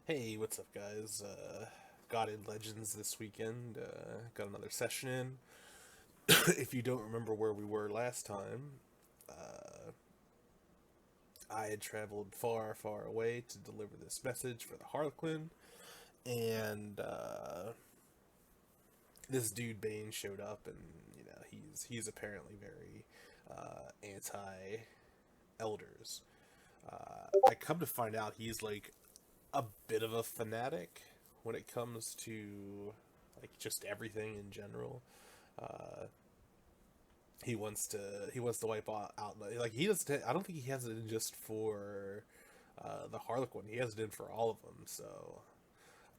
Hey, what's up, guys? Got in Legends this weekend. Got another session in. If you don't remember where we were last time, uh, I had traveled far, far away to deliver this message for the Harlequin, and this dude Bane showed up, and he's apparently very anti elders. I come to find out he's like a bit of a fanatic when it comes to like just everything in general. Uh, he wants to wipe out like he does. I don't think he has it in just for the Harlequin. He has it in for all of them. So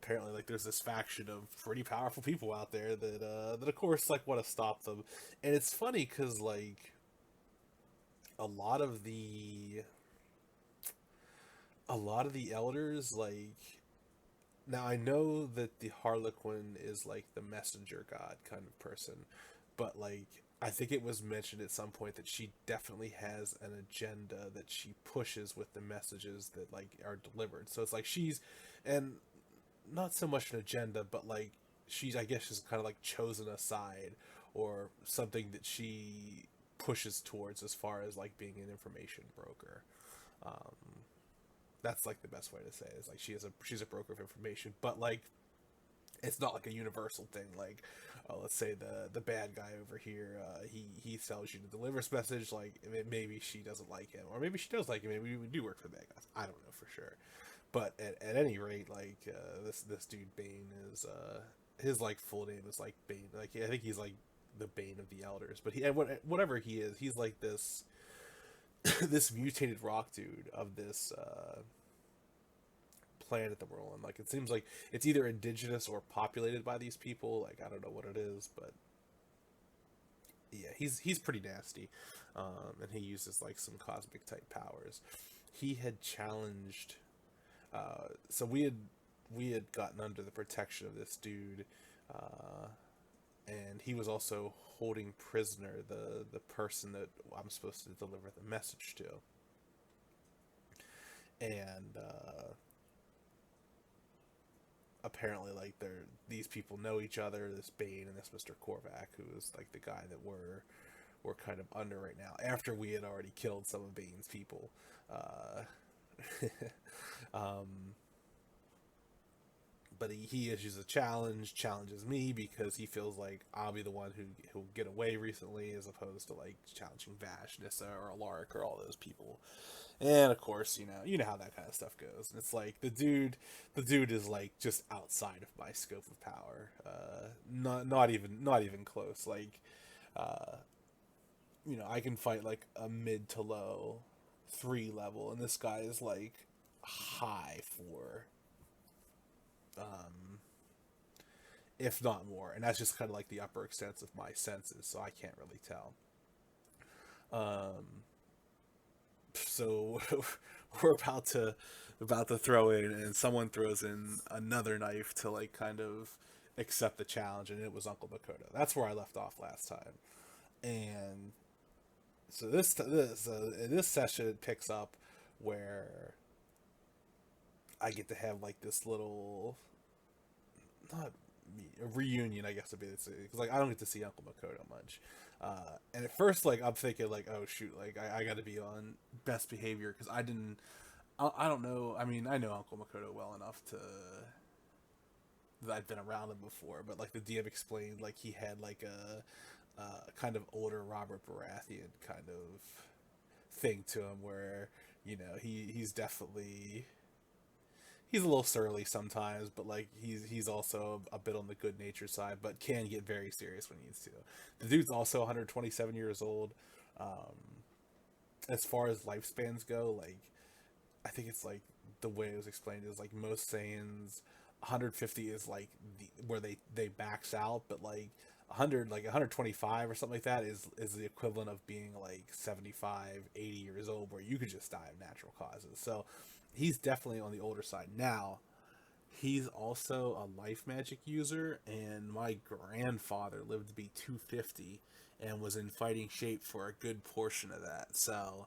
apparently, like there's this faction of pretty powerful people out there that of course like want to stop them. And it's funny because like a lot of the a lot of the elders like now I know that the Harlequin is like the messenger god kind of person, but like I think it was mentioned at some point that she definitely has an agenda that she pushes with the messages that like are delivered. So it's like she's and not so much an agenda, but like she's I guess just kind of like chosen a side or something that she pushes towards as far as like being an information broker. Um, that's like the best way to say it is like she's a broker of information, but like it's not like a universal thing. Like, let's say the bad guy over here, he sells you the deliverance message. Like, maybe she doesn't like him, or maybe she does like him. Maybe we do work for the bad guys. I don't know for sure. But at any rate, like this dude Bane is his like full name is like Bane. Like I think he's like the Bane of the Elders. But he and whatever he is, he's like this this mutated rock dude of this planet that we're on. Like it seems like it's either indigenous or populated by these people. Like I don't know what it is, but yeah, he's pretty nasty, and he uses like some cosmic type powers. He had challenged. So we had gotten under the protection of this dude, uh, and he was also holding prisoner the person that I'm supposed to deliver the message to, and apparently like these people know each other, this Bane and this Mr. Korvac, who is like the guy that we're kind of under right now after we had already killed some of Bane's people. uh, um, but he issues a challenge, challenges me because he feels like I'll be the one who'll get away recently, as opposed to like challenging Vash, Nissa, or Alaric, or all those people. And of course, you know how that kind of stuff goes. And it's like the dude is like just outside of my scope of power. Not even close. Like, uh, I can fight like a mid to low 3 level, and this guy is like high 4, um, if not more. And that's just kind of like the upper extent of my senses, so I can't really tell. Um, so we're about to throw in, and someone throws in another knife to like kind of accept the challenge, and it was Uncle Makoto. That's where I left off last time. And so this session it picks up where I get to have like this little, not a reunion, I guess would be the because like I don't get to see Uncle Makoto much. And at first, like I'm thinking, like, oh shoot, like I got to be on best behavior because I didn't. I don't know. I mean, I know Uncle Makoto well enough to that I've been around him before, but like the DM explained, like he had like a kind of older Robert Baratheon kind of thing to him, where he's definitely he's a little surly sometimes, but like he's also a bit on the good nature side, but can get very serious when he needs to. The dude's also 127 years old. Um, as far as lifespans go, like I think it's like the way it was explained is like most Saiyans, 150 is like where they max out, but like 100, like 125 or something like that is the equivalent of being like 75, 80 years old, where you could just die of natural causes. So he's definitely on the older side now. He's also a life magic user, and my grandfather lived to be 250 and was in fighting shape for a good portion of that. So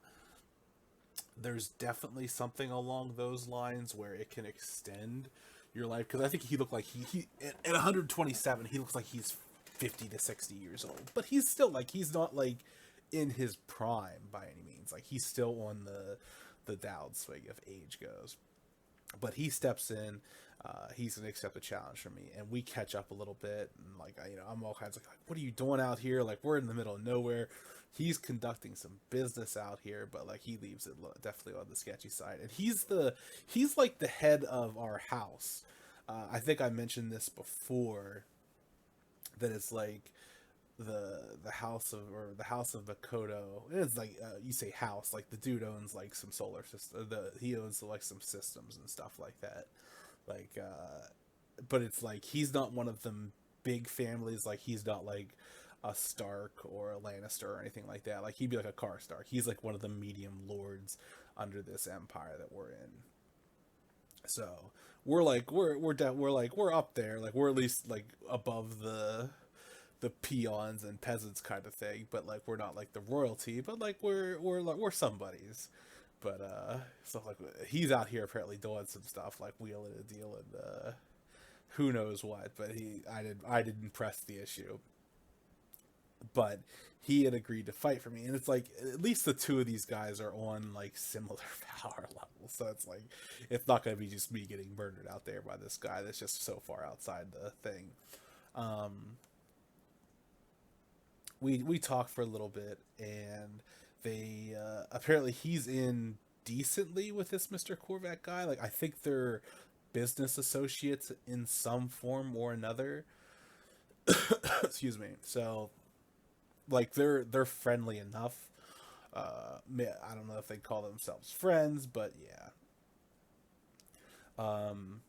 there's definitely something along those lines where it can extend your life, because I think he looked like he at 127 he looks like he's 50 to 60 years old, but he's still like, he's not like in his prime by any means. Like, he's still on the downswing of age goes. But he steps in. He's gonna accept a challenge from me, and we catch up a little bit. And like, I'm all kinds of like, what are you doing out here? Like, we're in the middle of nowhere. He's conducting some business out here, but like, he leaves it definitely on the sketchy side. And he's like the head of our house. I think I mentioned this before, that it's like the house of, or the house of Makoto. It's like, you say house, like the dude owns like some solar system. He owns like some systems and stuff like that. Like, but it's like, he's not one of them big families. Like, he's not like a Stark or a Lannister or anything like that. Like, he'd be like a Karstark. He's like one of the medium lords under this empire that we're in. So we're like, we're like, we're up there. Like, we're at least like above the peons and peasants kind of thing, but like, we're not like the royalty, but like, we're like, we're somebody's. But so like, he's out here apparently doing some stuff, like wheeling a deal, and who knows what. But I didn't press the issue. But he had agreed to fight for me, and it's like, at least the two of these guys are on like similar power levels, so it's like, it's not going to be just me getting murdered out there by this guy that's just so far outside the thing. um we talked for a little bit, and they apparently he's in decently with this Mr. Korvac guy. Like, I think they're business associates in some form or another. Excuse me. So like, they're friendly enough. I don't know if they call themselves friends, but yeah. Um,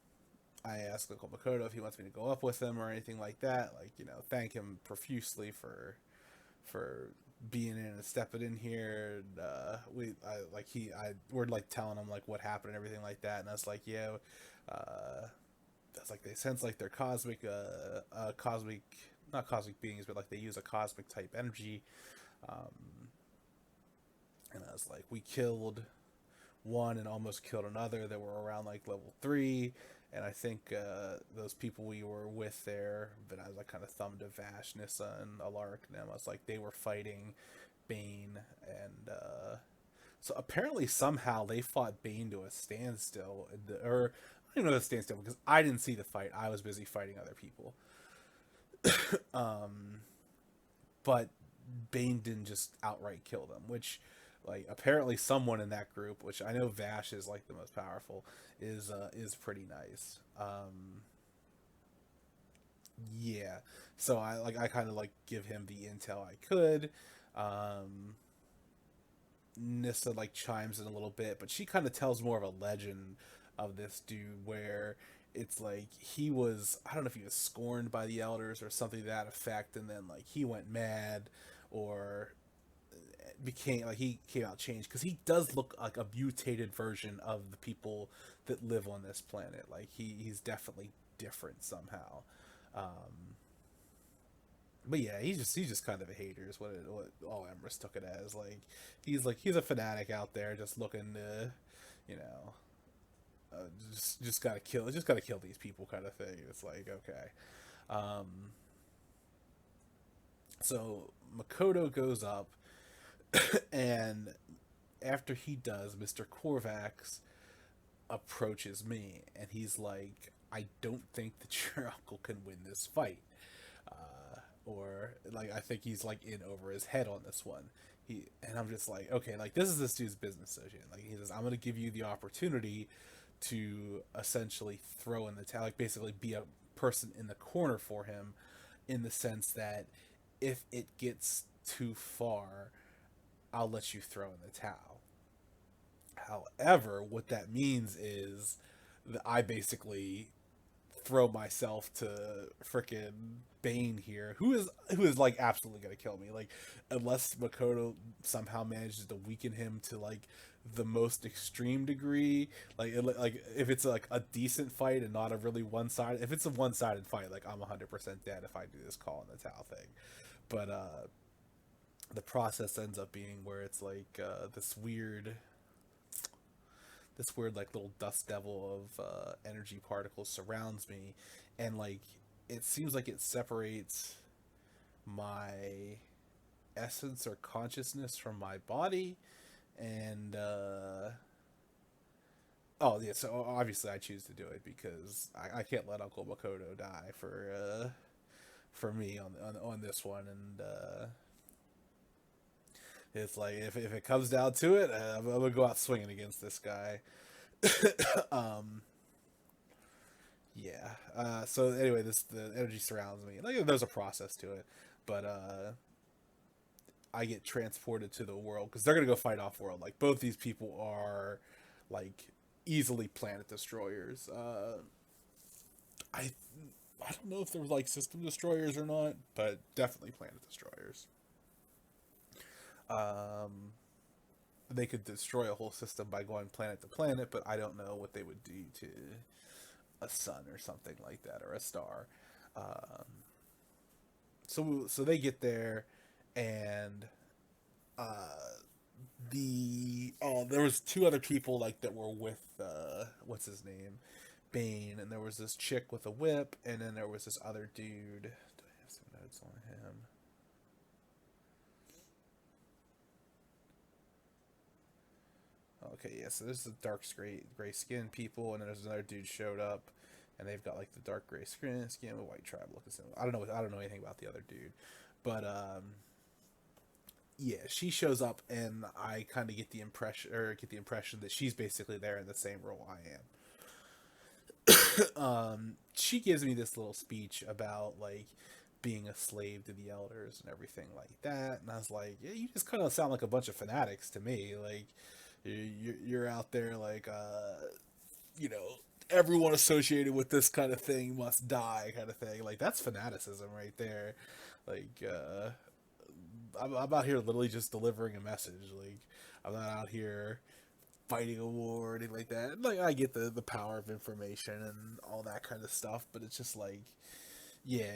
I asked Uncle Makoto if he wants me to go up with him or anything like that. Like, thank him profusely for being in and stepping in here. And, we're like telling him like what happened and everything like that. And I was like, yeah, that's like, they sense like they're cosmic, not cosmic beings, but like they use a cosmic type energy. Um, and I was like, we killed one and almost killed another that were around like level 3. And I think those people we were with there, but I was like, kind of thumbed to Vash, Nissa, and Alaric, and them. I was like, they were fighting Bane, and so apparently somehow they fought Bane to a standstill, or I don't even know, a standstill, because I didn't see the fight. I was busy fighting other people. um, but Bane didn't just outright kill them, which, like, apparently someone in that group, which I know Vash is like the most powerful, is pretty nice. Yeah. So I kind of like give him the intel I could. Um, Nissa like chimes in a little bit, but she kind of tells more of a legend of this dude, where it's like, he was, I don't know if he was scorned by the elders or something to that effect, and then like he went mad, or became like, he came out changed, because he does look like a mutated version of the people that live on this planet. Like, he's definitely different somehow. Um, but yeah, he's just kind of a hater, is what all Emrys took it as. Like, he's a fanatic out there just looking to, you know, just gotta kill these people kind of thing. It's like, okay. Um, so Makoto goes up, and after he does, Mr. Korvax approaches me, and he's like, I don't think that your uncle can win this fight. Or like, I think he's like in over his head on this one. And I'm just like, okay, like, this is this dude's business associate. Like, he says, I'm gonna give you the opportunity to essentially throw in the towel, like basically be a person in the corner for him, in the sense that if it gets too far, I'll let you throw in the towel. However, what that means is that I basically throw myself to frickin' Bane here, who is like absolutely gonna kill me. Like, unless Makoto somehow manages to weaken him to like the most extreme degree, like if it's like a decent fight and not a really one sided. If it's a one sided fight, like, I'm 100% dead if I do this call in the towel thing. But the process ends up being where it's like this weird. this weird like little dust devil of energy particles surrounds me, and like it seems like it separates my essence or consciousness from my body, and oh yeah, so obviously I choose to do it because I can't let Uncle Makoto die for me on this one, and it's like if it comes down to it, I'm gonna go out swinging against this guy. um, yeah. So anyway, the energy surrounds me. Like there's a process to it, but I get transported to the world because they're gonna go fight off world. Like both these people are like easily planet destroyers. I I don't know if they're like system destroyers or not, but definitely planet destroyers. Um, they could destroy a whole system by going planet to planet, but I don't know what they would do to a sun or something like that or a star. Um, so they get there, and uh, there was two other people like that were with what's his name, Bane, and there was this chick with a whip, and then there was this other dude. Do I have some notes on him? Okay, yeah. So there's the dark gray skin people, and then there's another dude showed up, and they've got like the dark gray skin with white tribe looking. I don't know anything about the other dude, but yeah, she shows up, and I kind of get the impression that she's basically there in the same role I am. She gives me this little speech about like being a slave to the elders and everything like that, and I was like, yeah, you just kind of sound like a bunch of fanatics to me. Like you're out there like you know, everyone associated with this kind of thing must die kind of thing. Like that's fanaticism right there. Like I'm out here literally just delivering a message. Like I'm not out here fighting a war or anything like that. Like I get the power of information and all that kind of stuff, but it's just like yeah.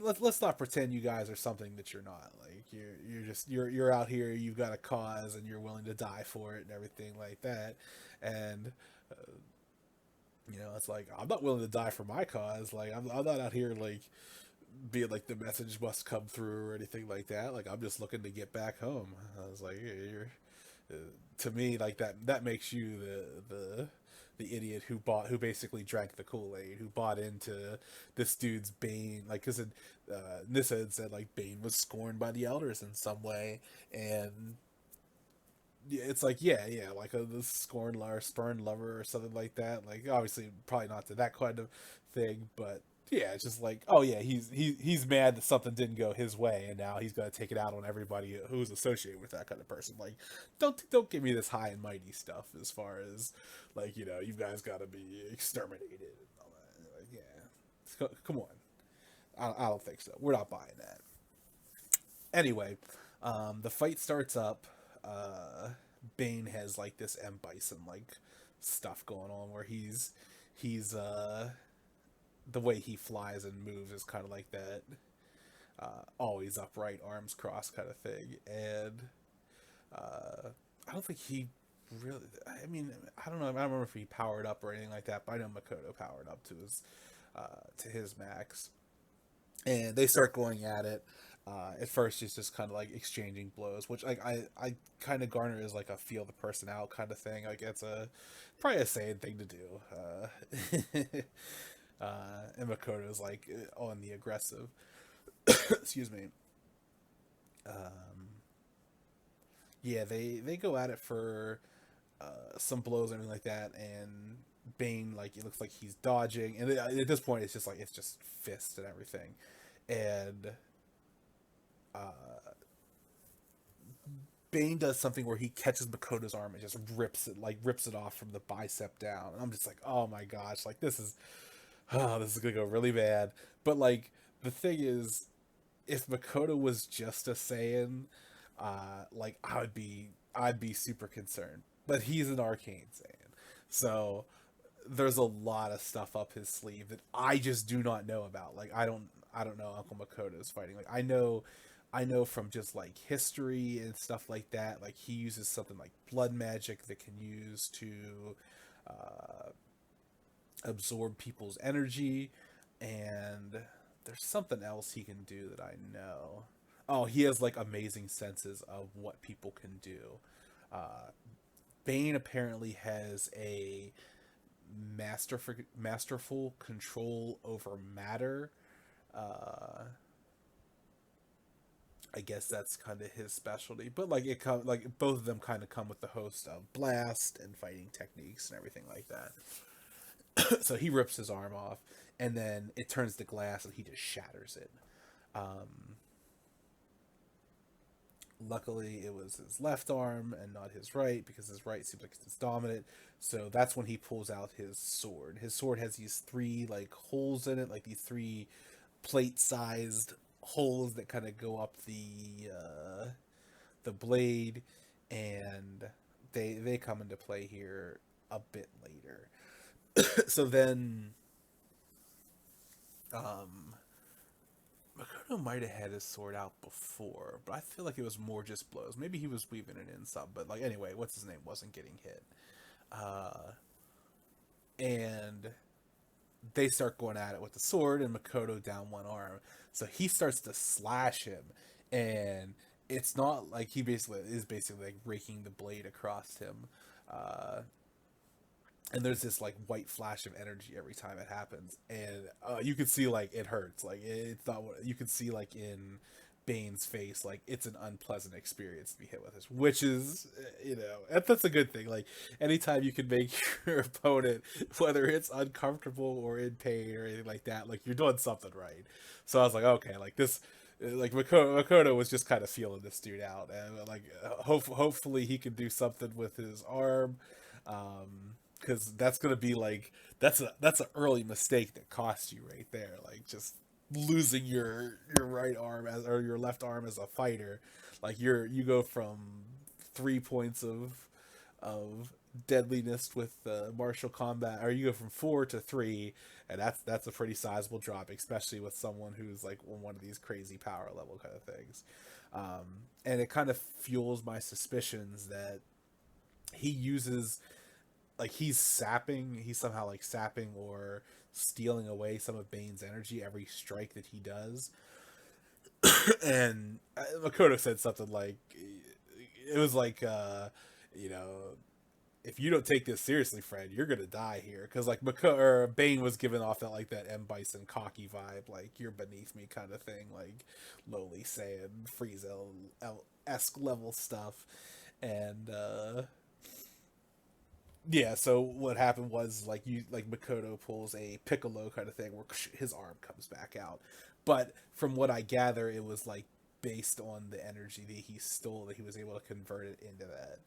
Let's not pretend you guys are something that you're not. Like you're out here. You've got a cause and you're willing to die for it and everything like that. And it's like I'm not willing to die for my cause. Like I'm not out here like being like the message must come through or anything like that. Like I'm just looking to get back home. I was like, yeah, you're to me like that makes you the idiot who basically drank the Kool-Aid, who bought into this dude's Bane, like because Nissa had said like Bane was scorned by the elders in some way, and yeah, it's like yeah, like the scorned lover, spurned lover, or something like that. Like obviously, probably not to that kind of thing, but yeah, it's just like oh yeah, he's mad that something didn't go his way, and now he's gonna take it out on everybody who's associated with that kind of person. Like, don't give me this high and mighty stuff as far as like you guys got to be exterminated and all that. Like, yeah, come on, I don't think so. We're not buying that. Anyway, the fight starts up. Bane has like this M Bison like stuff going on where he's the way he flies and moves is kind of like that always upright, arms crossed kind of thing, and I don't think he really. I mean, I don't know. I don't remember if he powered up or anything like that, but I know Makoto powered up to his max, and they start going at it. At first, it's just kind of like exchanging blows, which like I kind of garner as like a feel the person out kind of thing. Like it's a probably a sane thing to do. And Makoto is like on the aggressive. Excuse me. Um, yeah, they go at it for some blows and everything like that, and Bane like it looks like he's dodging, and at this point it's just fists and everything, and uh, Bane does something where he catches Makoto's arm and just rips it off from the bicep down, and I'm just like oh my gosh, like this is gonna go really bad, but like the thing is if Makoto was just a Saiyan, like I'd be super concerned. But he's an arcane Saiyan, so there's a lot of stuff up his sleeve that I just do not know about. Like I don't know Uncle Makoto's fighting. Like I know I know from just like history and stuff like that, like he uses something like blood magic that can use to uh, absorb people's energy, and there's something else he can do that I know. Oh, he has like amazing senses of what people can do. Uh, Bane apparently has a masterful control over matter. Uh, I guess that's kind of his specialty, but like like both of them kind of come with the host of blast and fighting techniques and everything like that. So he rips his arm off, and then it turns to glass, and he just shatters it. Um, Luckily, it was his left arm and not his right, because his right seems like it's dominant. So that's when he pulls out his sword. His sword has these three like holes in it, like these three plate-sized holes that kind of go up the blade, and they come into play here a bit later. So then, um, Makoto might have had his sword out before, but I feel like it was more just blows. Maybe he was weaving it in some, but like anyway, what's his name wasn't getting hit, uh, and they start going at it with the sword, and Makoto down one arm, so he starts to slash him, and it's not like he basically like raking the blade across him. Uh, and there's this like white flash of energy every time it happens, and you can see like it hurts, like it's not what you can see like in Bane's face, like it's an unpleasant experience to be hit with this, which is, that's a good thing. Like anytime you can make your opponent, whether it's uncomfortable or in pain or anything like that, like you're doing something right. So I was like, okay, like this, like Makoto was just kind of feeling this dude out, and like hopefully he can do something with his arm. Because that's gonna be like that's an early mistake that costs you right there. Like just losing your right arm as or your left arm as a fighter, like you go from 3 points of deadliness with martial combat, or you go from 4 to 3, and that's a pretty sizable drop, especially with someone who's like on one of these crazy power level kind of things. And it kind of fuels my suspicions that he uses like he's somehow like sapping or stealing away some of Bane's energy every strike that he does. And Makoto said something like it was like you know if you don't take this seriously, Fred, you're gonna die here, because like Bane was giving off that like that M Bison cocky vibe, like you're beneath me kind of thing, like lowly Saiyan Frieza esque level stuff. And yeah, so what happened was like Makoto pulls a Piccolo kind of thing where his arm comes back out. But from what I gather, it was like based on the energy that he stole, that he was able to convert it into that.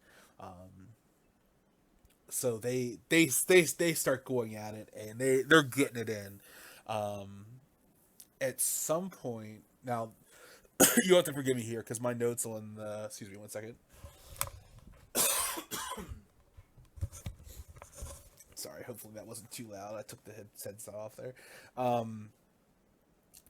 So they start going at it, and they're getting it in. Um, at some point now, you have to forgive me here because my notes on the, excuse me one second. Sorry, hopefully that wasn't too loud. I took the headset off there. Um,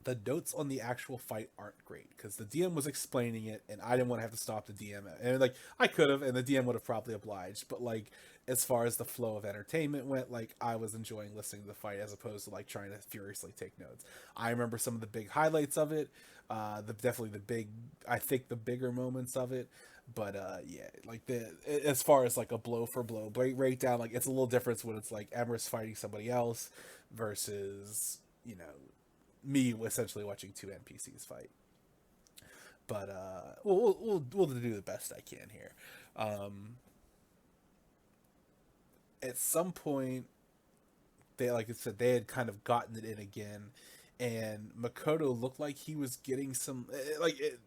the notes on the actual fight aren't great because the DM was explaining it, and I didn't want to have to stop the DM. And like I could have, and the DM would have probably obliged. But like as far as the flow of entertainment went, like I was enjoying listening to the fight as opposed to like trying to furiously take notes. I remember some of the big highlights of it. Definitely the big, I think the bigger moments of it. But yeah, like as far as like a blow for blow breakdown, like it's a little difference when it's like Emrys fighting somebody else versus me essentially watching two NPCs fight. But we'll do the best I can here. Um, at some point, they, like I said, they had kind of gotten it in again, and Makoto looked like he was getting some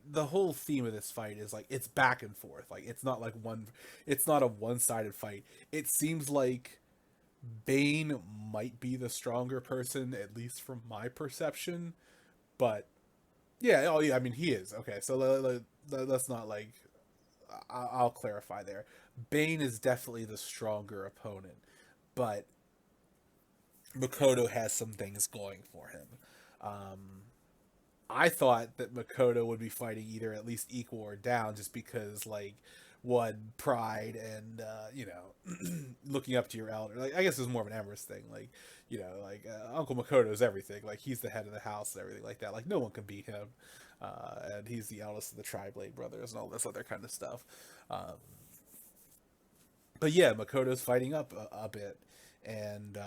the whole theme of this fight is like it's back and forth. Like it's not a one-sided fight. It seems like Bane might be the stronger person, at least from my perception. But yeah, oh yeah, I mean he is. Okay, so let's not like I'll clarify there. Bane is definitely the stronger opponent, but Makoto has some things going for him. Um, I thought that Makoto would be fighting either at least equal or down, just because like one pride and looking up to your elder. Like I guess it's more of an Everest thing. Like Uncle Makoto is everything. Like he's the head of the house and everything like that. Like no one can beat him, and he's the eldest of the Tri-Blade brothers and all this other kind of stuff. Um, but yeah, Makoto's fighting up a bit, and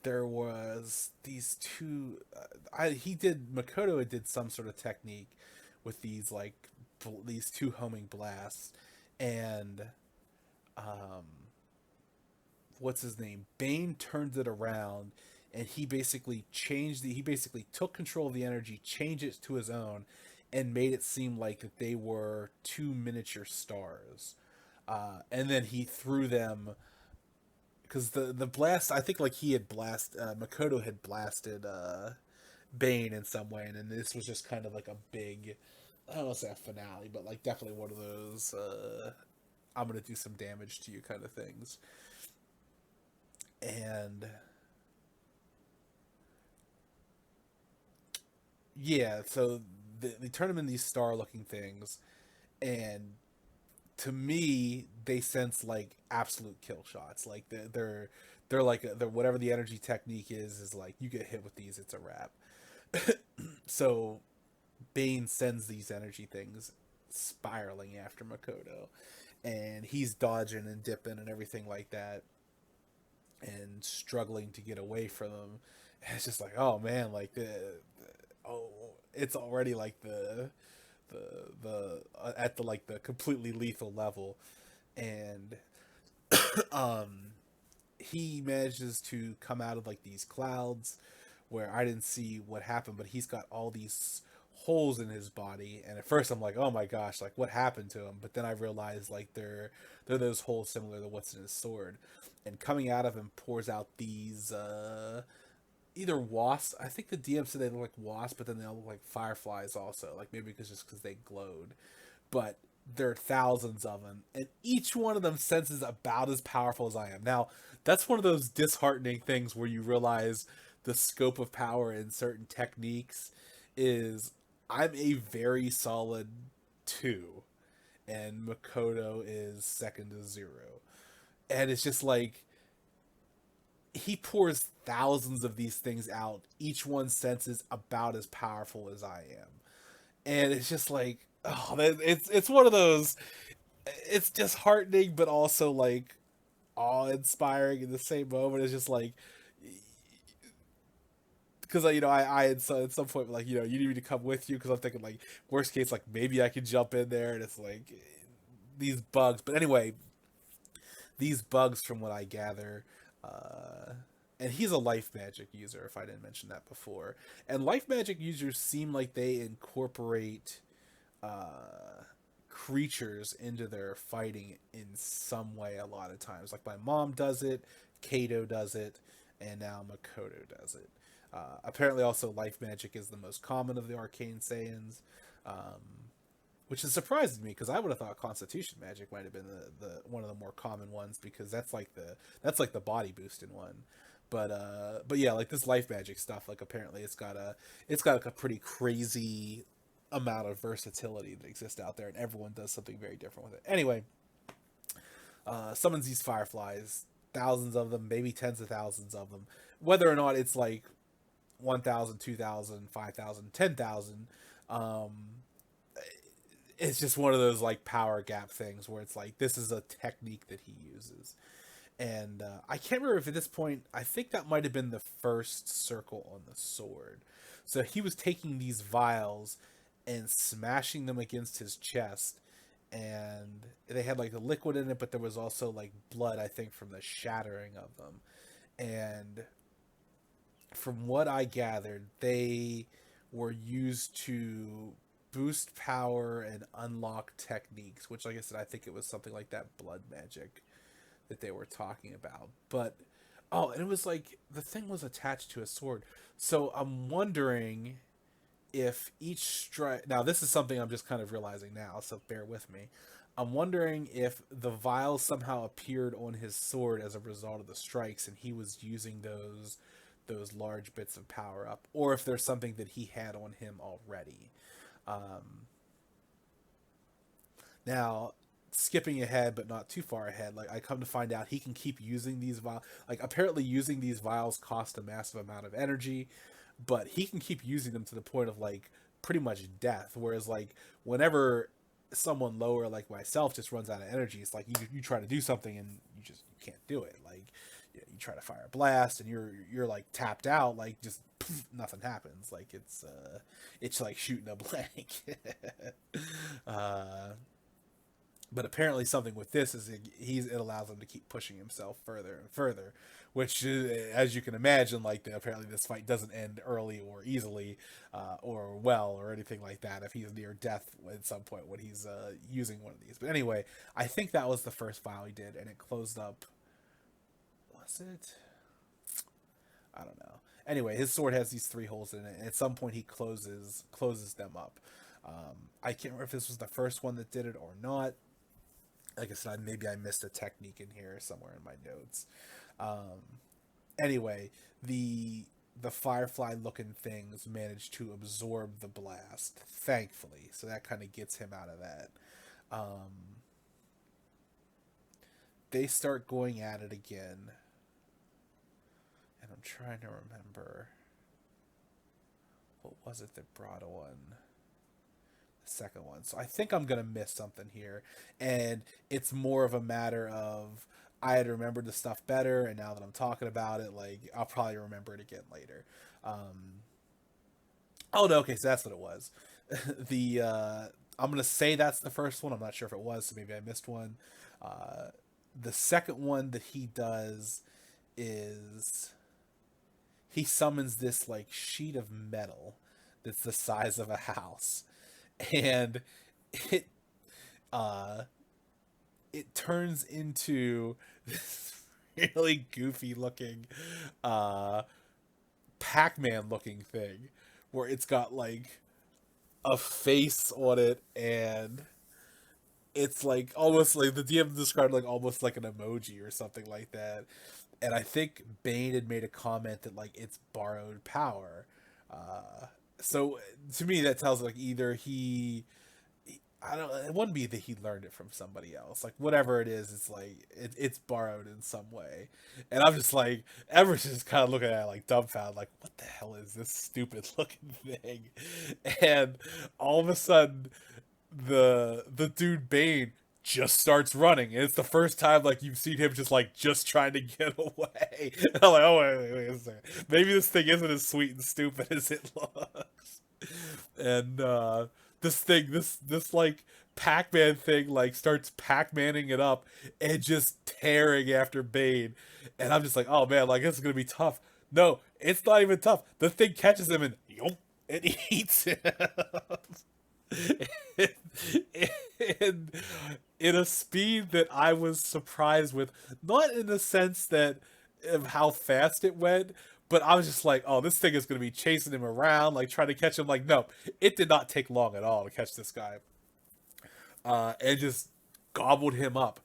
there was these two. Makoto did some sort of technique with these these two homing blasts, and um, what's his name? Bane turned it around, and he basically took control of the energy, changed it to his own, and made it seem like that they were two miniature stars. And then he threw them because the blast, I think like he had Makoto had blasted Bane in some way, and then this was just kind of like a big, I don't want to say a finale, but like definitely one of those I'm gonna do some damage to you kind of things. And yeah, so they turn them in these star looking things, and to me they sense like absolute kill shots. Like they're like they're whatever the energy technique is like you get hit with these, it's a wrap. So Bane sends these energy things spiraling after Makoto, and he's dodging and dipping and everything like that, and struggling to get away from them. And it's just like, oh man, like oh, it's already like the at the like the completely lethal level, and um he manages to come out of like these clouds where I didn't see what happened, but he's got all these holes in his body, and at first I'm like, oh my gosh, like what happened to him? But then I realized like they're those holes similar to what's in his sword, and coming out of him pours out these either wasps. I think the DM said they look like wasps, but then they all look like fireflies also. Like maybe because they glowed, but there are thousands of them, and each one of them senses about as powerful as I am. Now, that's one of those disheartening things where you realize the scope of power in certain techniques is I'm a very solid 2, and Makoto is second to 0. And it's just like he pours thousands of these things out. Each one senses about as powerful as I am. And it's just like, oh, it's one of those. It's disheartening, but also like awe-inspiring in the same moment. It's just like because I had at some point like you need me to come with you because I'm thinking like worst case like maybe I could jump in there, and it's like these bugs. But anyway, these bugs from what I gather. And he's a life magic user, if I didn't mention that before. And life magic users seem like they incorporate uh, creatures into their fighting in some way a lot of times. Like my mom does it, Kato does it, and now Makoto does it. Apparently, also life magic is the most common of the arcane Saiyans, which is surprising me because I would have thought Constitution magic might have been the one of the more common ones because that's like the body boost in one. But yeah, like this life magic stuff, like apparently it's got like a pretty crazy amount of versatility that exists out there, and everyone does something very different with it. Anyway, summons these fireflies, thousands of them, maybe tens of thousands of them. Whether or not it's like 1,000, 2,000, 5,000, 10,000, it's just one of those like power gap things where it's like this is a technique that he uses. And I can't remember if at this point, I think that might have been the first circle on the sword. So he was taking these vials and smashing them against his chest, and they had like the liquid in it, but there was also like blood, I think, from the shattering of them. And from what I gathered, they were used to boost power and unlock techniques, which, like I said, I think it was something like that blood magic that they were talking about. But oh, and it was like the thing was attached to a sword. So I'm wondering if each strike. Now this is something I'm just kind of realizing now, so bear with me. I'm wondering if the vials somehow appeared on his sword as a result of the strikes, and he was using those large bits of power up, or if there's something that he had on him already. Um, Now, skipping ahead, but not too far ahead, like I come to find out he can keep using these vials. Like apparently, using these vials cost a massive amount of energy, but he can keep using them to the point of like pretty much death. Whereas like whenever someone lower like myself just runs out of energy, it's like you try to do something and you can't do it. Like you try to fire a blast and you're like tapped out. Like just poof, nothing happens. Like it's like shooting a blank. uh, but apparently something with this is it allows him to keep pushing himself further and further, which as you can imagine, like apparently this fight doesn't end early or easily, or well or anything like that if he's near death at some point when he's using one of these. But anyway, I think that was the first file he did, and it closed up. Was it? I don't know. Anyway, his sword has these three holes in it, and at some point he closes them up. I can't remember if this was the first one that did it or not. Like I said, maybe I missed a technique in here somewhere in my notes. Anyway, the firefly looking things managed to absorb the blast, thankfully. So that kind of gets him out of that. They start going at it again. And I'm trying to remember what was it that brought on the second one. So I think I'm gonna miss something here, and it's more of a matter of I had remembered the stuff better, and now that I'm talking about it, like I'll probably remember it again later. Oh no, okay, so that's what it was. the I'm gonna say that's the first one. I'm not sure if it was, so maybe I missed one. Uh, the second one that he does is he summons this like sheet of metal that's the size of a house, and it uh it turns into this really goofy looking uh Pac-Man looking thing where it's got like a face on it, and it's like almost like the DM described like almost like an emoji or something like that. And I think Bane had made a comment that like it's borrowed power. Uh, so to me, that tells like either I don't. It wouldn't be that he learned it from somebody else. Like whatever it is, it's like it's borrowed in some way. And I'm just like, Everett's just kind of looking at it like dumbfounded, like what the hell is this stupid looking thing? And all of a sudden, the dude Bane just starts running, and it's the first time like you've seen him just trying to get away. And I'm like, oh wait a second, maybe this thing isn't as sweet and stupid as it looks. And this like Pac-Man thing like starts Pac-Manning it up and just tearing after Bane, and I'm just like, oh man, like this is gonna be tough. No, it's not even tough. The thing catches him and yomp, and eats him. and in a speed that I was surprised with, not in the sense that of how fast it went, but I was just like, oh, this thing is going to be chasing him around, like trying to catch him. Like, no, it did not take long at all to catch this guy, and just gobbled him up.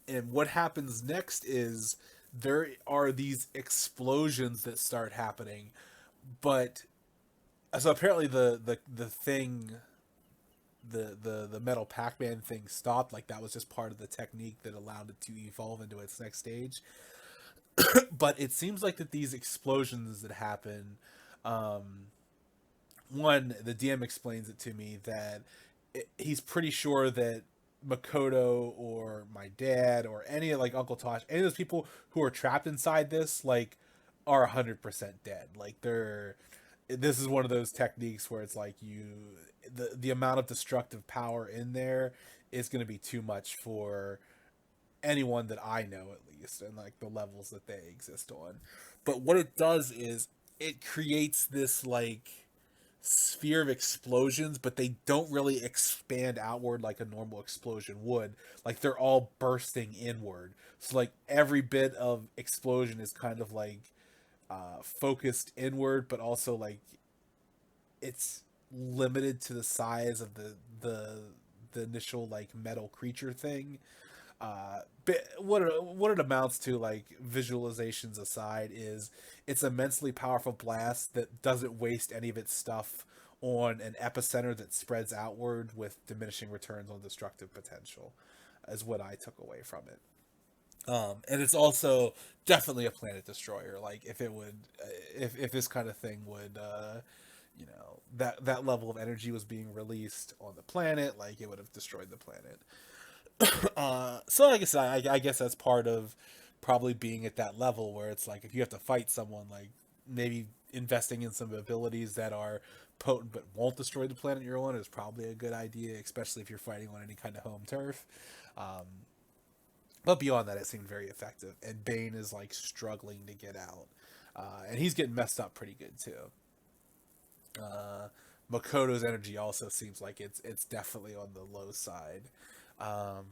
And what happens next is there are these explosions that start happening, but so apparently the thing the metal Pac-Man thing stopped. Like that was just part of the technique that allowed it to evolve into its next stage. But it seems like that these explosions that happen, one, the DM explains it to me that he's pretty sure that Makoto or my dad or any like Uncle Tosh, any of those people who are trapped inside this, like, are 100% dead. Like they're this is one of those techniques where it's like the amount of destructive power in there is going to be too much for anyone that I know, at least, and like the levels that they exist on. But what it does is it creates this like sphere of explosions, but they don't really expand outward like a normal explosion would. Like they're all bursting inward. So like every bit of explosion is kind of like focused inward, but also like it's limited to the size of the initial like metal creature thing. What it amounts to, like visualizations aside, is it's immensely powerful blast that doesn't waste any of its stuff on an epicenter that spreads outward with diminishing returns on destructive potential, is what I took away from it. And it's also definitely a planet destroyer. Like if it would, if this kind of thing would, that level of energy was being released on the planet, like it would have destroyed the planet. So like I said, I guess that's part of probably being at that level where it's like if you have to fight someone, like maybe investing in some abilities that are potent but won't destroy the planet you're on is probably a good idea, especially if you're fighting on any kind of home turf. Um, but beyond that, it seemed very effective, and Bane is like struggling to get out, and he's getting messed up pretty good too. Makoto's energy also seems like it's definitely on the low side. Um,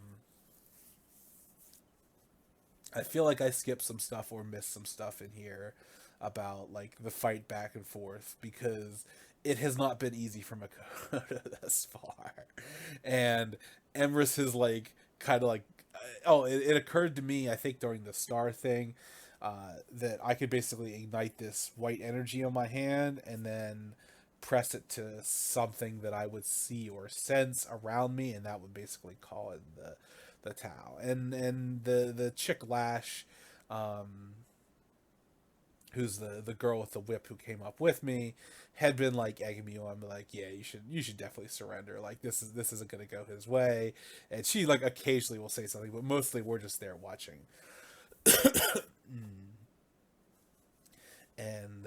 I feel like I skipped some stuff or missed some stuff in here about like the fight back and forth because it has not been easy for Makoto thus far, and Emrys is like kind of like it occurred to me I think during the star thing that I could basically ignite this white energy on my hand and then press it to something that I would see or sense around me, and that would basically call in the Tau. And the chick Lash, um, who's the girl with the whip who came up with me, had been like egging me on, like, yeah, you should definitely surrender. Like this isn't gonna go his way. And she like occasionally will say something, but mostly we're just there watching. And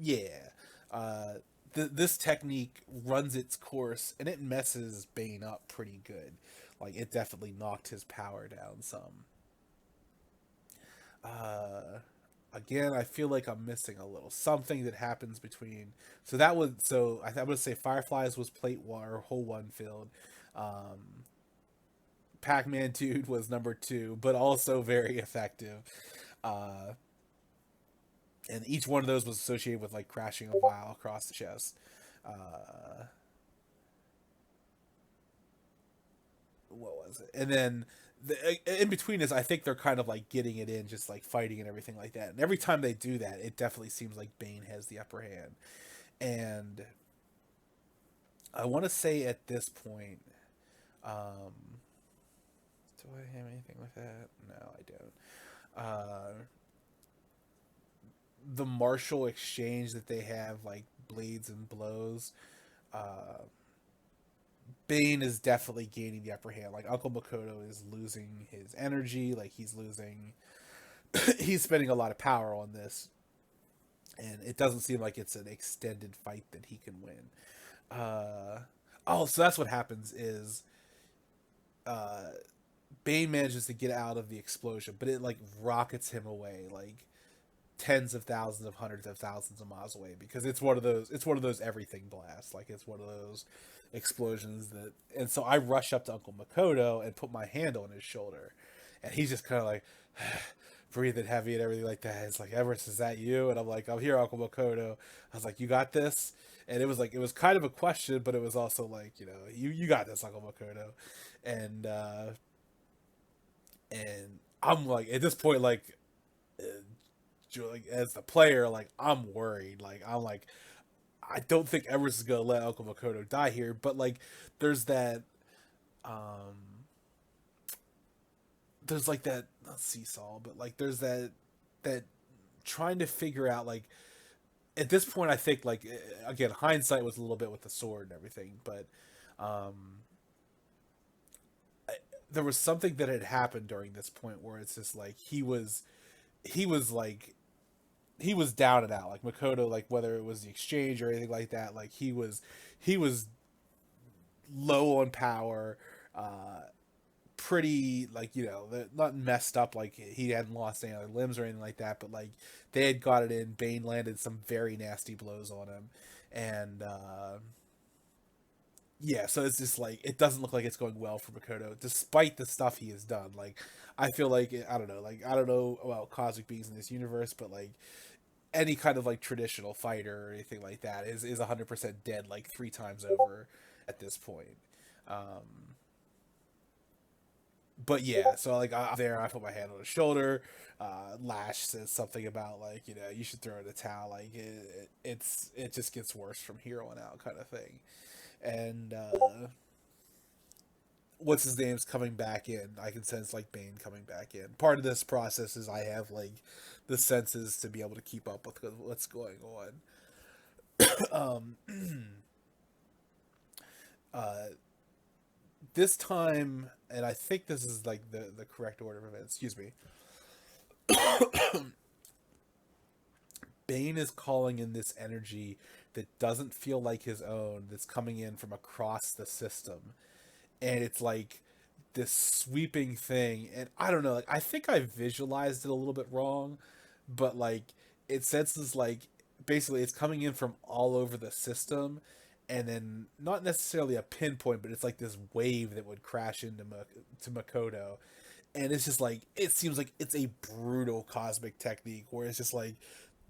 yeah, uh, this technique runs its course and it messes Bane up pretty good. Like it definitely knocked his power down some. Uh, Again, I feel like I'm missing a little something that happens between. I would say Fireflies was plate one or hole one filled. Um, Pac-Man Dude was number two, but also very effective. Uh, and each one of those was associated with like crashing a vial across the chest. Uh, what was it? And then in between is I think they're kind of like getting it in, just like fighting and everything like that. And every time they do that, it definitely seems like Bane has the upper hand. And I want to say at this point, um, do I have anything with that? No, I don't. The martial exchange that they have, like blades and blows, uh, Bane is definitely gaining the upper hand. Like Uncle Makoto is losing his energy, like he's losing he's spending a lot of power on this, and it doesn't seem like it's an extended fight that he can win. Uh oh, so that's what happens is uh Bane manages to get out of the explosion, but it like rockets him away like tens of thousands of hundreds of thousands of miles away because it's one of those everything blasts, like it's one of those explosions that. And so I rush up to Uncle Makoto and put my hand on his shoulder, and he's just kind of like breathing heavy and everything like that. It's like, Everest, is that you? And I'm like, I'm here, Uncle Makoto. I was like, you got this. And it was kind of a question, but it was also like, you got this, Uncle Makoto. And and I'm like, at this point, uh, like as the player, like I'm worried. Like I'm like, I don't think Everest is gonna let Uncle Makoto die here. But like, there's that, um, there's like that not seesaw, but like there's that trying to figure out like at this point, I think like again, hindsight was a little bit with the sword and everything, but um, I, there was something that had happened during this point where it's just like he was like he was down and out like Makoto, like whether it was the exchange or anything like that, like he was low on power, uh pretty like not messed up, like he hadn't lost any other limbs or anything like that, but like they had got it in. Bane landed some very nasty blows on him, and yeah, so it's just like it doesn't look like it's going well for Makoto despite the stuff he has done. Like I feel like I don't know, like I don't know about cosmic beings in this universe, but like any kind of like traditional fighter or anything like that is 100% dead like three times over at this point. um But yeah, so like I there, I put my hand on his shoulder. Lash says something about like you should throw in the towel. Like it just gets worse from here on out, kind of thing. And what's his name's coming back in. I can sense like Bane coming back in. Part of this process is I have like the senses to be able to keep up with what's going on. Uh, this time, and I think this is like the correct order of events. Excuse me. Bane is calling in this energy that doesn't feel like his own. That's coming in from across the system, and it's like this sweeping thing. And I don't know. Like I think I visualized it a little bit wrong, but like it senses like basically it's coming in from all over the system, and then not necessarily a pinpoint, but it's like this wave that would crash into to Makoto, and it's just like it seems like it's a brutal cosmic technique where it's just like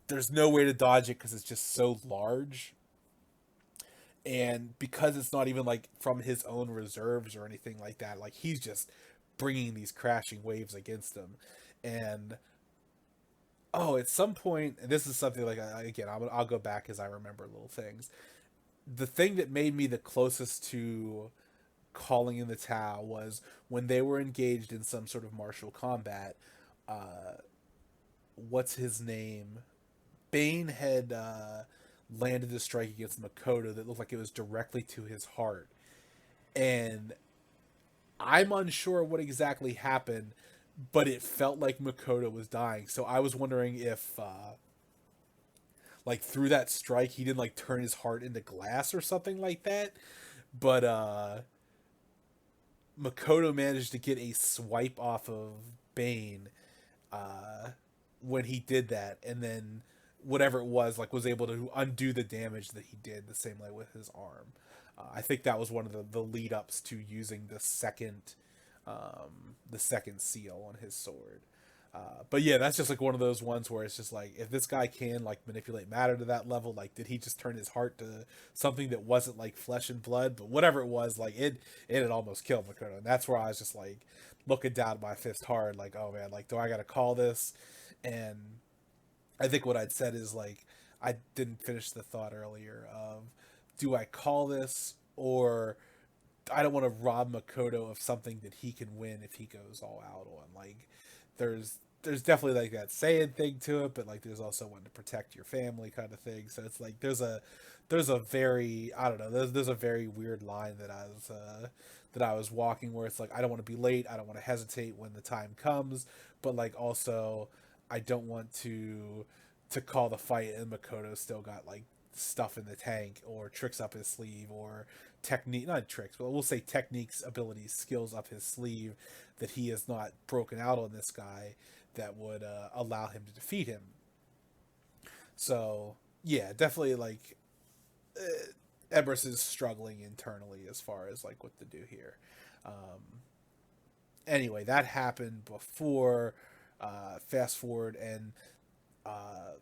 there's no way to dodge it because it's just so large, and because it's not even like from his own reserves or anything like that, like he's just bringing these crashing waves against him. And oh, at some point, and this is something like again, I'll go back as I remember little things. The thing that made me the closest to calling in the Tau was when they were engaged in some sort of martial combat. uh what's his name, Bane had landed a strike against Makoto that looked like it was directly to his heart. And I'm unsure what exactly happened, but it felt like Makoto was dying. So I was wondering if, like, through that strike, he didn't, like, turn his heart into glass or something like that. But Makoto managed to get a swipe off of Bane uh, when he did that. And then whatever it was, like, was able to undo the damage that he did the same way with his arm. I think that was one of the lead ups to using the second seal on his sword. But yeah, that's just like one of those ones where it's just like, if this guy can like manipulate matter to that level, like did he just turn his heart to something that wasn't like flesh and blood? But whatever it was, like it had almost killed Makoto, and that's where I was just like looking down my fist hard, like, oh man, like do I gotta call this? And I think what I'd said is like I didn't finish the thought earlier of, do I call this, or I don't want to rob Makoto of something that he can win if he goes all out on. Like there's definitely like that saying thing to it, but like there's also one to protect your family kind of thing. So it's like there's a very, I don't know, there's a very weird line that I was walking where it's like I don't want to be late, I don't want to hesitate when the time comes, but like also I don't want to call the fight and Makoto still got like stuff in the tank or tricks up his sleeve, or technique, not tricks, but we'll say techniques, abilities, skills up his sleeve that he has not broken out on this guy that would allow him to defeat him. So yeah, definitely like Ebris is struggling internally as far as like what to do here. Um, anyway, that happened before. Fast forward, and uh,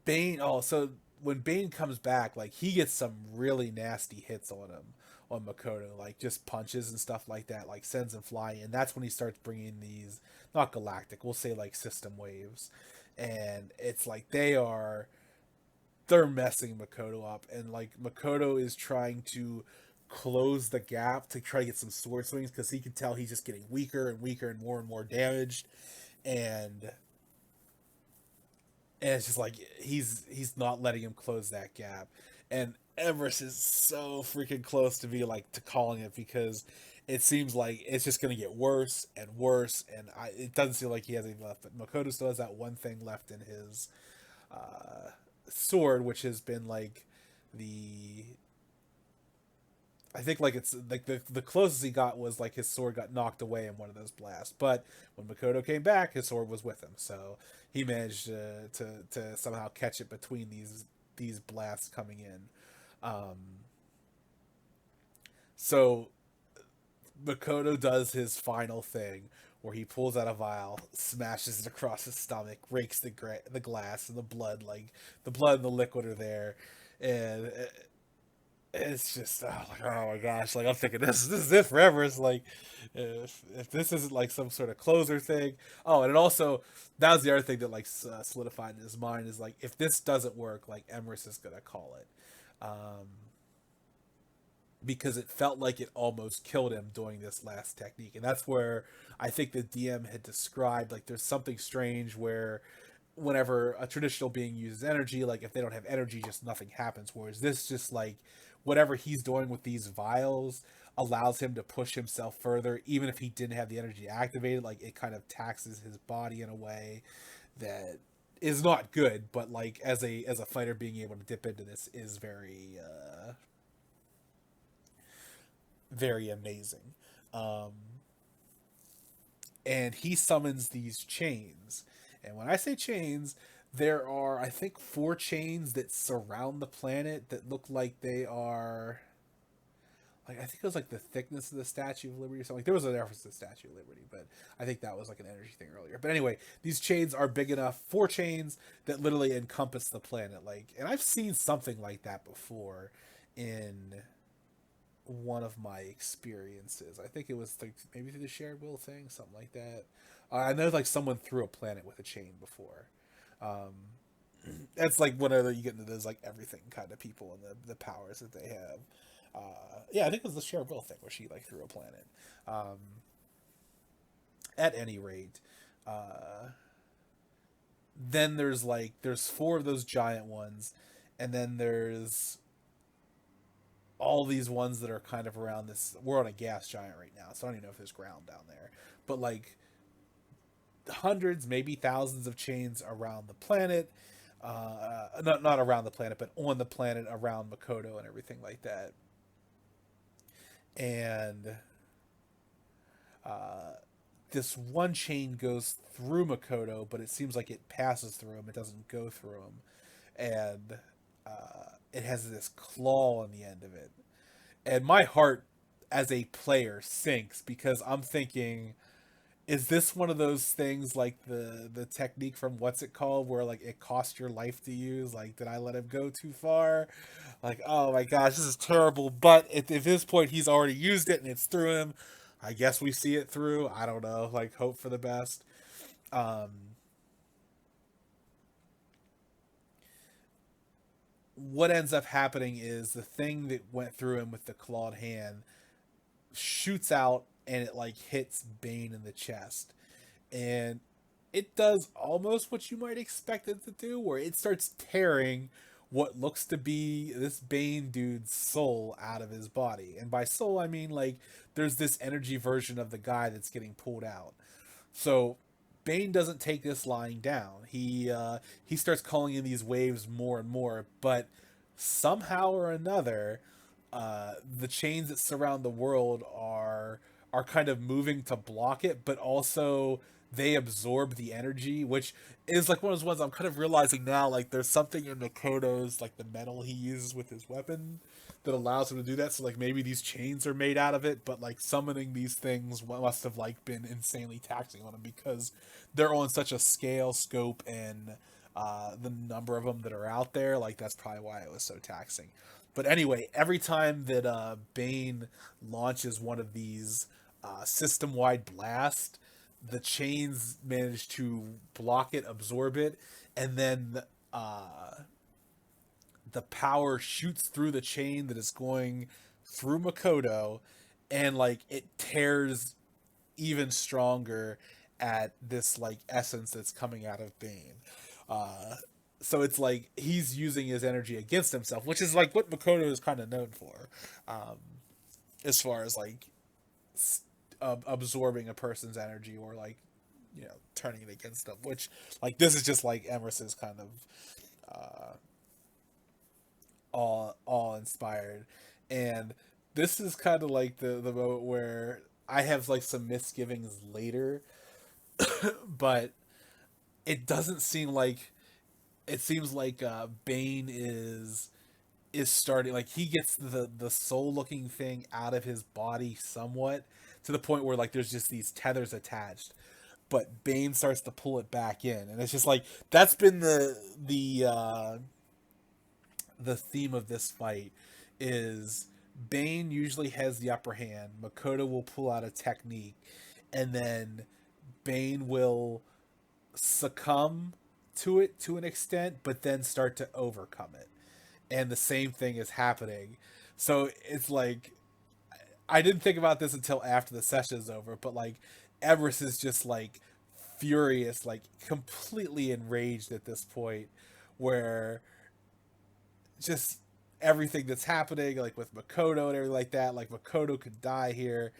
Bane. Oh, so when Bane comes back, like he gets some really nasty hits on him, on Makoto, like just punches and stuff like that, like sends him flying, and that's when he starts bringing these, not galactic, we'll say like system waves, and it's like they're messing Makoto up, and like Makoto is trying to close the gap to try to get some sword swings because he can tell he's just getting weaker and weaker and more damaged, and it's just like he's not letting him close that gap. And Everest is so freaking close to be like to calling it, because it seems like it's just going to get worse and worse, and it doesn't seem like he has anything left. But Makoto still has that one thing left in his uh, sword, which has been like the, I think like it's like the closest he got was like his sword got knocked away in one of those blasts. But when Makoto came back, his sword was with him, so he managed to somehow catch it between these blasts coming in. Um, so Makoto does his final thing where he pulls out a vial, smashes it across his stomach, rakes the glass, and the blood, like the blood and the liquid are there, and it's just like, oh my gosh, like I'm thinking this is it forever. It's like if this isn't like some sort of closer thing. Oh, and it also, that was the other thing that like solidified in his mind, is like, if this doesn't work, like Emrys is gonna call it, um, because it felt like it almost killed him doing this last technique. And that's where I think the DM had described, like, there's something strange where whenever a traditional being uses energy, like if they don't have energy, just nothing happens. Whereas this just like, whatever he's doing with these vials allows him to push himself further, even if he didn't have the energy activated. Like, it kind of taxes his body in a way that is not good, but like as a fighter, being able to dip into this is very very amazing. Um, and he summons these chains. And when I say chains, there are, I think, four chains that surround the planet that look like they are, like, I think it was like the thickness of the Statue of Liberty or something. Like, there was a reference to the Statue of Liberty, but I think that was like an energy thing earlier. But anyway, these chains are big enough, four chains that literally encompass the planet. Like, and I've seen something like that before in one of my experiences. I think it was like maybe through the shared will thing, something like that. I know like someone threw a planet with a chain before. Um, that's like whenever you get into those like everything kind of people and the powers that they have. Yeah, I think it was the shared will thing where she like threw a planet. Um, at any rate, uh, then there's four of those giant ones, and then there's all these ones that are kind of around this. We're on a gas giant right now, so I don't even know if there's ground down there. But like hundreds, maybe thousands of chains around the planet. Not around the planet, but on the planet around Makoto and everything like that. And uh, this one chain goes through Makoto, but it seems like it passes through him. It doesn't go through him, and it has this claw on the end of it. And my heart as a player sinks because I'm thinking, is this one of those things like the technique from what's it called, where like it costs your life to use? Like, did I let him go too far? Like, oh my gosh, this is terrible. But at this point, he's already used it and it's through him. I guess we see it through. I don't know. Like, hope for the best. Um, what ends up happening is the thing that went through him with the clawed hand shoots out and it like hits Bane in the chest. And it does almost what you might expect it to do, where it starts tearing what looks to be this Bane dude's soul out of his body. And by soul, I mean like there's this energy version of the guy that's getting pulled out. So Bane doesn't take this lying down. He starts calling in these waves more and more, but somehow or another, the chains that surround the world are kind of moving to block it, but also they absorb the energy, which is like one of those ones I'm kind of realizing now. Like, there's something in Makoto's, like the metal he uses with his weapon, that allows him to do that. So like maybe these chains are made out of it, but like summoning these things must have like been insanely taxing on him because they're on such a scale, scope, and the number of them that are out there. Like, that's probably why it was so taxing. But anyway, every time that Bane launches one of these system-wide blast, the chains manage to block it, absorb it, and then the power shoots through the chain that is going through Makoto, and like it tears even stronger at this like essence that's coming out of Bane. Uh, so it's like he's using his energy against himself, which is like what Makoto is kind of known for, um, as far as like absorbing a person's energy or like, turning it against them. Which, like, this is just like Emerson's kind of uh, all inspired, and this is kind of like the moment where I have like some misgivings later, but it doesn't seem like, it seems like Bane is starting, like he gets the soul looking thing out of his body somewhat, to the point where like there's just these tethers attached, but Bane starts to pull it back in, and it's just like that's been the theme of this fight, is Bane usually has the upper hand. Makoto will pull out a technique, and then Bane will succumb to it to an extent, but then start to overcome it. And the same thing is happening. So it's like I didn't think about this until after the session is over, but like Everest is just like furious, like completely enraged at this point, where just everything that's happening, like with Makoto and everything like that, like Makoto could die here,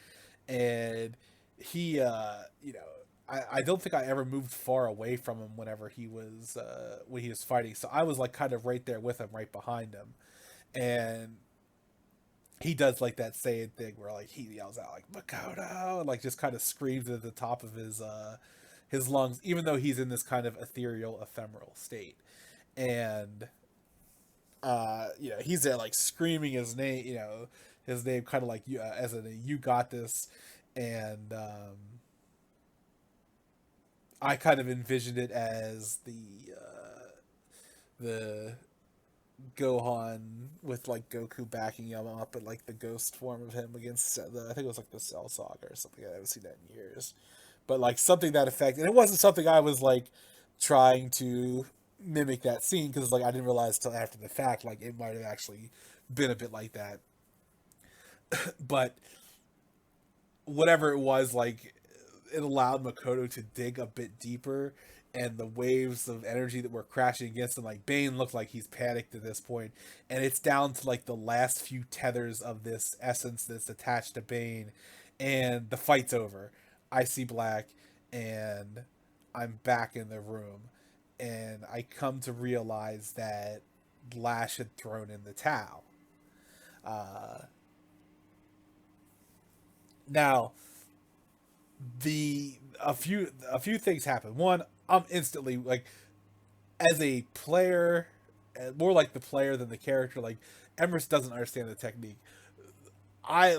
and he, I don't think I ever moved far away from him whenever he was when he was fighting, so I was like kind of right there with him, right behind him, and he does like that saying thing where like he yells out like Makoto and like just kind of screams at the top of his lungs, even though he's in this kind of ethereal, ephemeral state, and he's there like screaming his name, his name kind of like as in you got this, and I kind of envisioned it as the Gohan with like Goku backing him up and like the ghost form of him against I think it was like the Cell Saga or something. I haven't seen that in years, but like something that effect, and it wasn't something I was like trying to mimic that scene because like I didn't realize till after the fact like it might have actually been a bit like that, but whatever it was, like it allowed Makoto to dig a bit deeper, and the waves of energy that were crashing against him, like Bane looked like he's panicked at this point, and it's down to like the last few tethers of this essence that's attached to Bane, and the fight's over. I see black, and I'm back in the room, and I come to realize that Lash had thrown in the towel. Uh, Now, the a few things happen. One, I'm instantly like, as a player, more like the player than the character. Like, Emerson doesn't understand the technique. I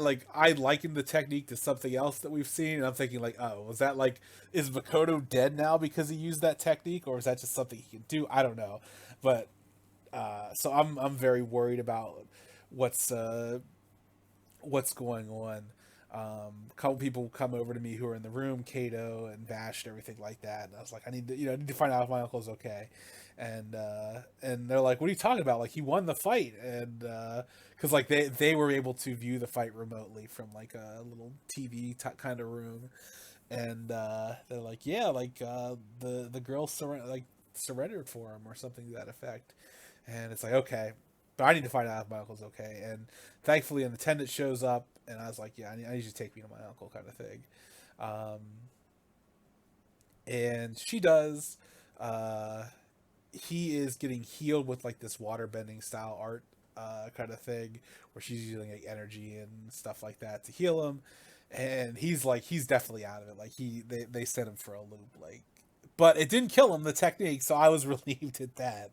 liken the technique to something else that we've seen, and I'm thinking like, oh, was that like, is Makoto dead now because he used that technique, or is that just something he can do? I don't know, but so I'm very worried about what's uh, what's going on. A couple people come over to me who are in the room, Kato and Vash and everything like that. And I was like, I need to find out if my uncle's okay. And they're like, what are you talking about? Like he won the fight, and because like they were able to view the fight remotely from like a little TV kind of room, and they're like, yeah, like the girl surrendered for him or something to that effect, and it's like okay, but I need to find out if my uncle's okay. And thankfully, an attendant shows up, and I was like, yeah, I need you to take me to my uncle, kind of thing. Um, and she does. Uh, he is getting healed with like this water bending style art kind of thing, where she's using like energy and stuff like that to heal him. And he's definitely out of it. Like they sent him for a loop, like, but it didn't kill him, the technique, so I was relieved at that.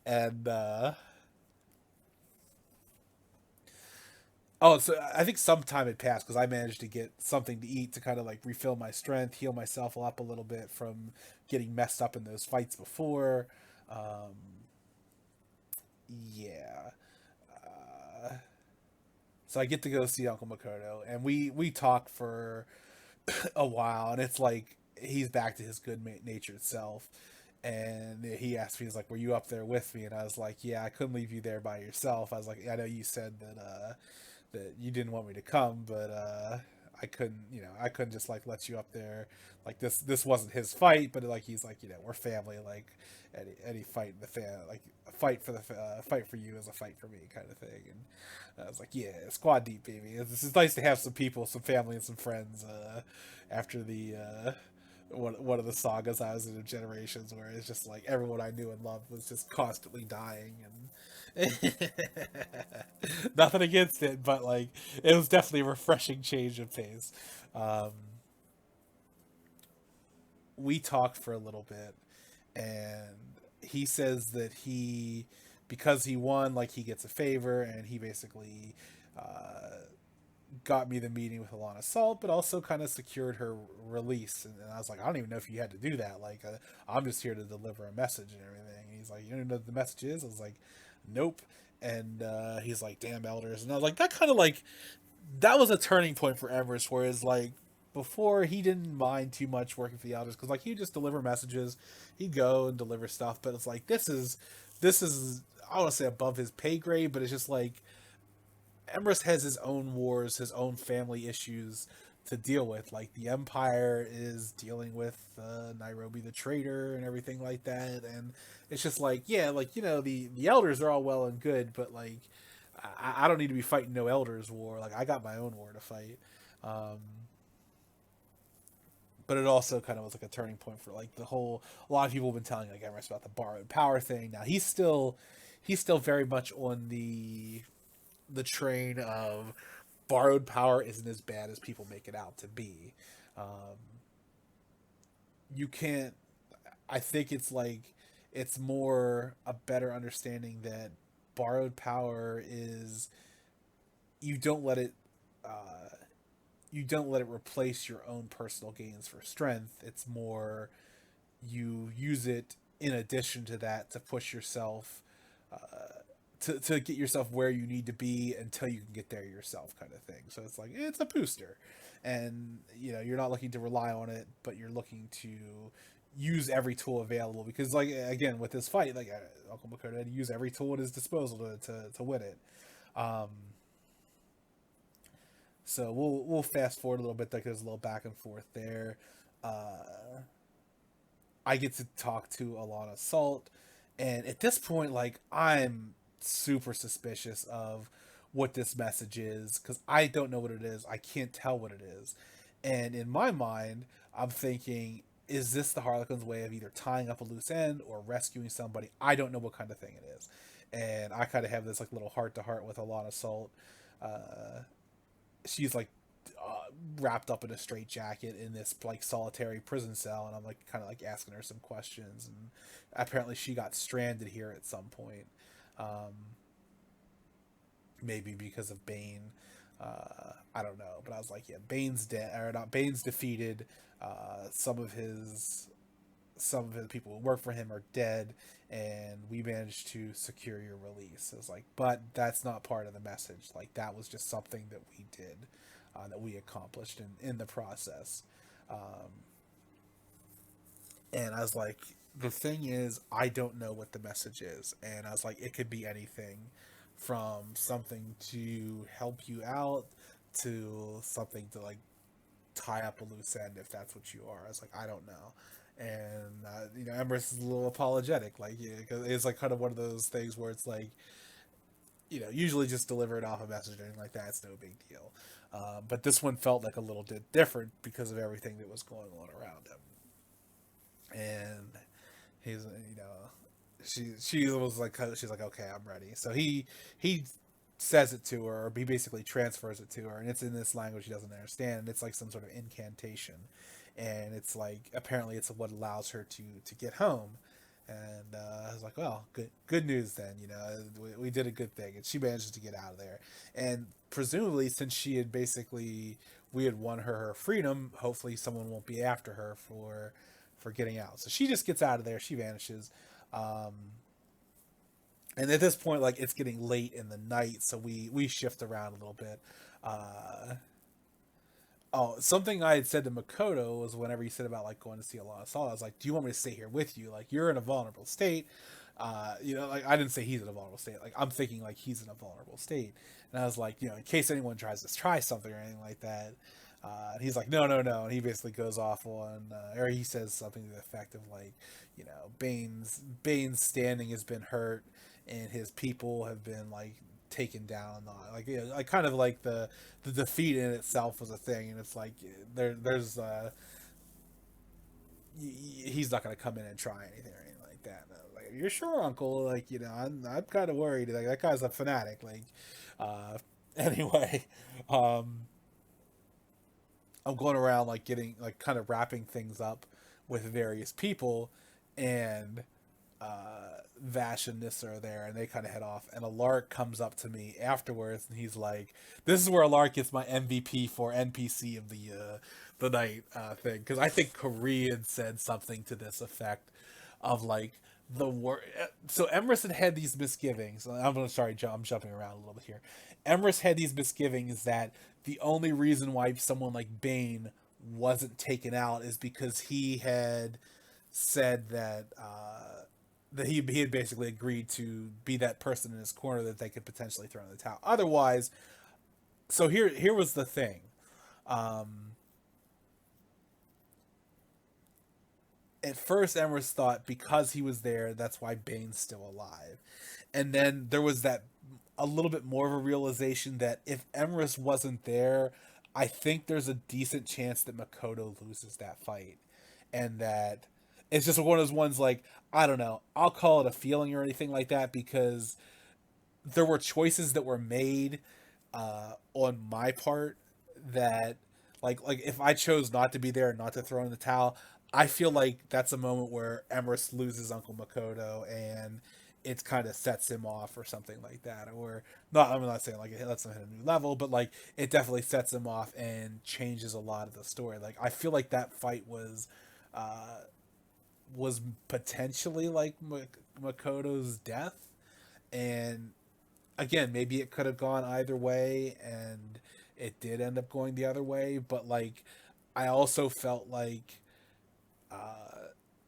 And oh, so I think some time had passed because I managed to get something to eat to kind of like refill my strength, heal myself up a little bit from getting messed up in those fights before. Um, yeah. Uh, so I get to go see Uncle Makoto, and we talk for a while, and it's like he's back to his good natured self. And he asked me, he's like, "Were you up there with me?" And I was like, "Yeah, I couldn't leave you there by yourself." I was like, "I know you said that you didn't want me to come, but I couldn't just like let you up there. Like this wasn't his fight, but like he's like, we're family. Like any fight in the like a fight for the fight for you is a fight for me, kind of thing." And I was like, "Yeah, squad deep, baby. It's nice to have some people, some family, and some friends after the." One of the sagas I was in of Generations, where it's just like everyone I knew and loved was just constantly dying, and nothing against it, but like it was definitely a refreshing change of pace. Um, we talked for a little bit, and he says that because he won, like he gets a favor, and he basically got me the meeting with Alana Salt, but also kind of secured her release. And I was like, I don't even know if you had to do that. Like, I'm just here to deliver a message and everything. And he's like, you don't know what the message is? I was like, nope. and he's like, "Damn elders," and I was like, that kind of like that was a turning point for Everest, whereas like before he didn't mind too much working for the elders because like he'd just deliver messages, he'd go and deliver stuff, but it's like this is I don't want to say above his pay grade, but it's just like Emrys has his own wars, his own family issues to deal with. Like the Empire is dealing with Nairobi the traitor and everything like that, and it's just like yeah, like the elders are all well and good, but like I don't need to be fighting no elders war. Like I got my own war to fight. Um, but it also kind of was like a turning point for like the whole. A lot of people have been telling like Emrys about the borrowed power thing. Now he's still very much on the train of borrowed power isn't as bad as people make it out to be. Um, you can't. I think it's like it's more a better understanding that borrowed power is you don't let it uh, you don't let it replace your own personal gains for strength. It's more you use it in addition to that to push yourself to get yourself where you need to be until you can get there yourself kind of thing. So it's like it's a booster, and you're not looking to rely on it, but you're looking to use every tool available because like again with this fight like Uncle Makoto had to use every tool at his disposal to win it. um so we'll fast forward a little bit. Like there's a little back and forth there. I get to talk to Alana Salt, and at this point, like I'm super suspicious of what this message is because I don't know what it is. I can't tell what it is, and in my mind, I'm thinking, is this the Harlequin's way of either tying up a loose end or rescuing somebody? I don't know what kind of thing it is, and I kind of have this like little heart to heart with Alana Salt. Uh, she's like wrapped up in a straight jacket in this like solitary prison cell, and I'm like kind of like asking her some questions, and apparently she got stranded here at some point, um, maybe because of Bane. I don't know, but I was like, yeah, Bane's dead or not? Bane's defeated. Some of his people who work for him are dead, and we managed to secure your release. It's like, but that's not part of the message. Like that was just something that we did, that we accomplished in the process. Um, and I was like, the thing is, I don't know what the message is, and I was like, it could be anything, from something to help you out to something to like tie up a loose end if that's what you are. I was like, I don't know. And Emrys is a little apologetic, like yeah, because it's like kind of one of those things where it's like, usually just deliver it off a message or anything like that. It's no big deal. But this one felt like a little bit different because of everything that was going on around him. And he's, she was like, she's like, okay, I'm ready. So he says it to her, or he basically transfers it to her, and it's in this language he doesn't understand. And it's like some sort of incantation, and it's like apparently it's what allows her to get home. And I was like, well, good news then. We did a good thing, and she manages to get out of there. And presumably, since she had basically we had won her freedom, hopefully someone won't be after her for getting out. So she just gets out of there. She vanishes. Um, and at this point, like it's getting late in the night, so we shift around a little bit. Uh, Oh, something I had said to Makoto was whenever he said about like going to see Alana Salt, I was like, "Do you want me to stay here with you? Like you're in a vulnerable state." Like I didn't say he's in a vulnerable state. Like I'm thinking like he's in a vulnerable state, and I was like, in case anyone tries to try something or anything like that. And he's like, no, no, no, and he basically goes off on, or he says something to the effect of like, Bane's standing has been hurt, and his people have been like taken down. Like like kind of like the defeat in itself was a thing, and it's like there's he's not gonna come in and try anything or anything like that. And I was like, you're sure, Uncle? Like I'm kind of worried. Like that guy's a fanatic. Like uh, anyway, um, I'm going around like getting like kind of wrapping things up with various people, and Vash and Nissa are there, and they kind of head off. And Alark comes up to me afterwards, and he's like, "This is where Alark gets my MVP for NPC of the night thing," because I think Korean said something to this effect of like the wor- So Emrys had these misgivings. Sorry, I'm jumping around a little bit here. Emrys had these misgivings that the only reason why someone like Bane wasn't taken out is because he had said that he had basically agreed to be that person in his corner that they could potentially throw in the towel. Otherwise, so here was the thing. Um, at first, Emrys thought because he was there, that's why Bane's still alive. And then there was that a little bit more of a realization that if Emrys wasn't there, I think there's a decent chance that Makoto loses that fight, and that it's just one of those ones like I don't know. I'll call it a feeling or anything like that because there were choices that were made on my part that like if I chose not to be there and not to throw in the towel, I feel like that's a moment where Emrys loses Uncle Makoto and it kind of sets him off or something like that. Or not, I'm not saying like it lets him hit a new level, but like it definitely sets him off and changes a lot of the story. Like I feel like that fight uh, was potentially like Makoto's death, and again, maybe it could have gone either way, and it did end up going the other way. But like, I also felt like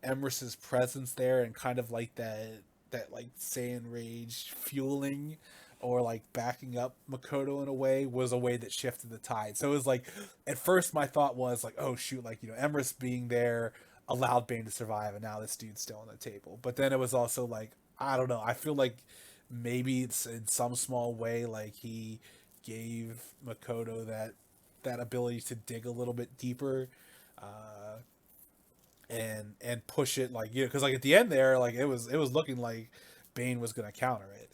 Emrys's presence there and kind of like that like Saiyan rage fueling or like backing up Makoto in a way that shifted the tide. So it was like at first my thought was like, oh shoot, like Emrys being there allowed Bane to survive, and now this dude's still on the table. But then it was also like I don't know. I feel like maybe it's in some small way like he gave Makoto that ability to dig a little bit deeper. Uh, and push it like because like at the end there like it was looking like Bane was gonna counter it,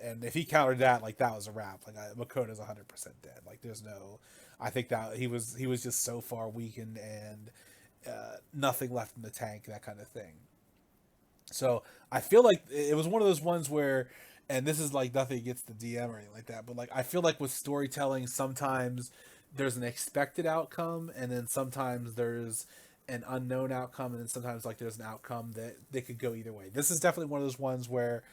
and if he countered that, like that was a wrap. Like Makoto's 100% dead. Like there's no, I think that he was just so far weakened and nothing left in the tank, that kind of thing. So I feel like it was one of those ones where, and this is like nothing against the DM or anything like that, but like I feel like with storytelling, sometimes there's an expected outcome, and then sometimes there's an unknown outcome, and then sometimes like there's an outcome that they could go either way. This is definitely one of those ones where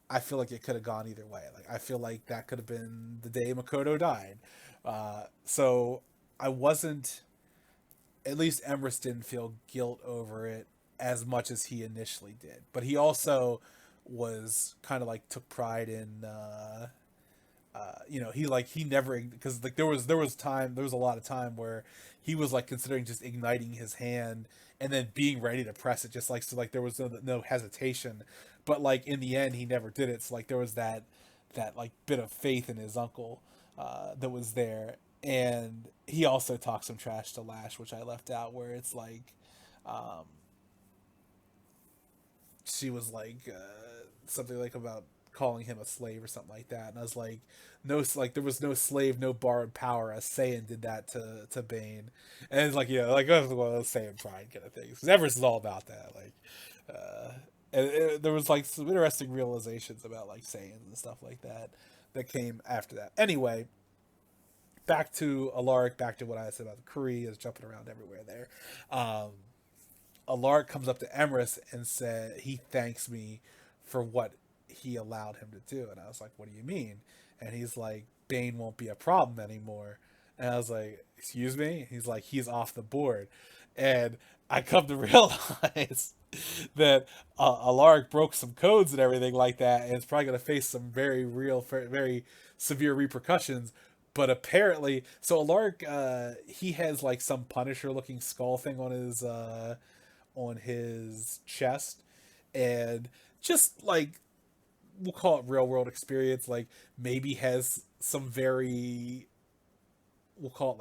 I feel like it could have gone either way. Like I feel like that could have been the day Makoto died. So I wasn't, at least Emrys didn't feel guilt over it as much as he initially did. But he also was kind of like took pride in he never, because like there was a lot of time where he was like considering just igniting his hand and then being ready to press it, just like so like there was no hesitation, but like in the end he never did it. So like there was that like bit of faith in his uncle that was there. And he also talked some trash to Lash, which I left out, where it's like um, she was like something like about calling him a slave or something like that, and I was like, no, like there was no slave, no borrowed power. As Saiyan did that to Bane, and it's like like that was one of those Saiyan pride kind of things. Because Everest is all about that, like, uh, and there was like some interesting realizations about like Saiyans and stuff like that that came after that. Anyway, back to Alaric, back to what I said about the Kree is jumping around everywhere there. Um, Alaric comes up to Emrys and said he thanks me for what he allowed him to do. And I was like, what do you mean? And he's like, Bane won't be a problem anymore. And I was like, excuse me? He's like, he's off the board. And I come to realize that Alaric broke some codes and everything like that, and it's probably going to face some very real, very severe repercussions. But apparently, so Alaric, he has like some Punisher looking skull thing on his chest, and just like we'll call it real world experience, like maybe has some very, we'll call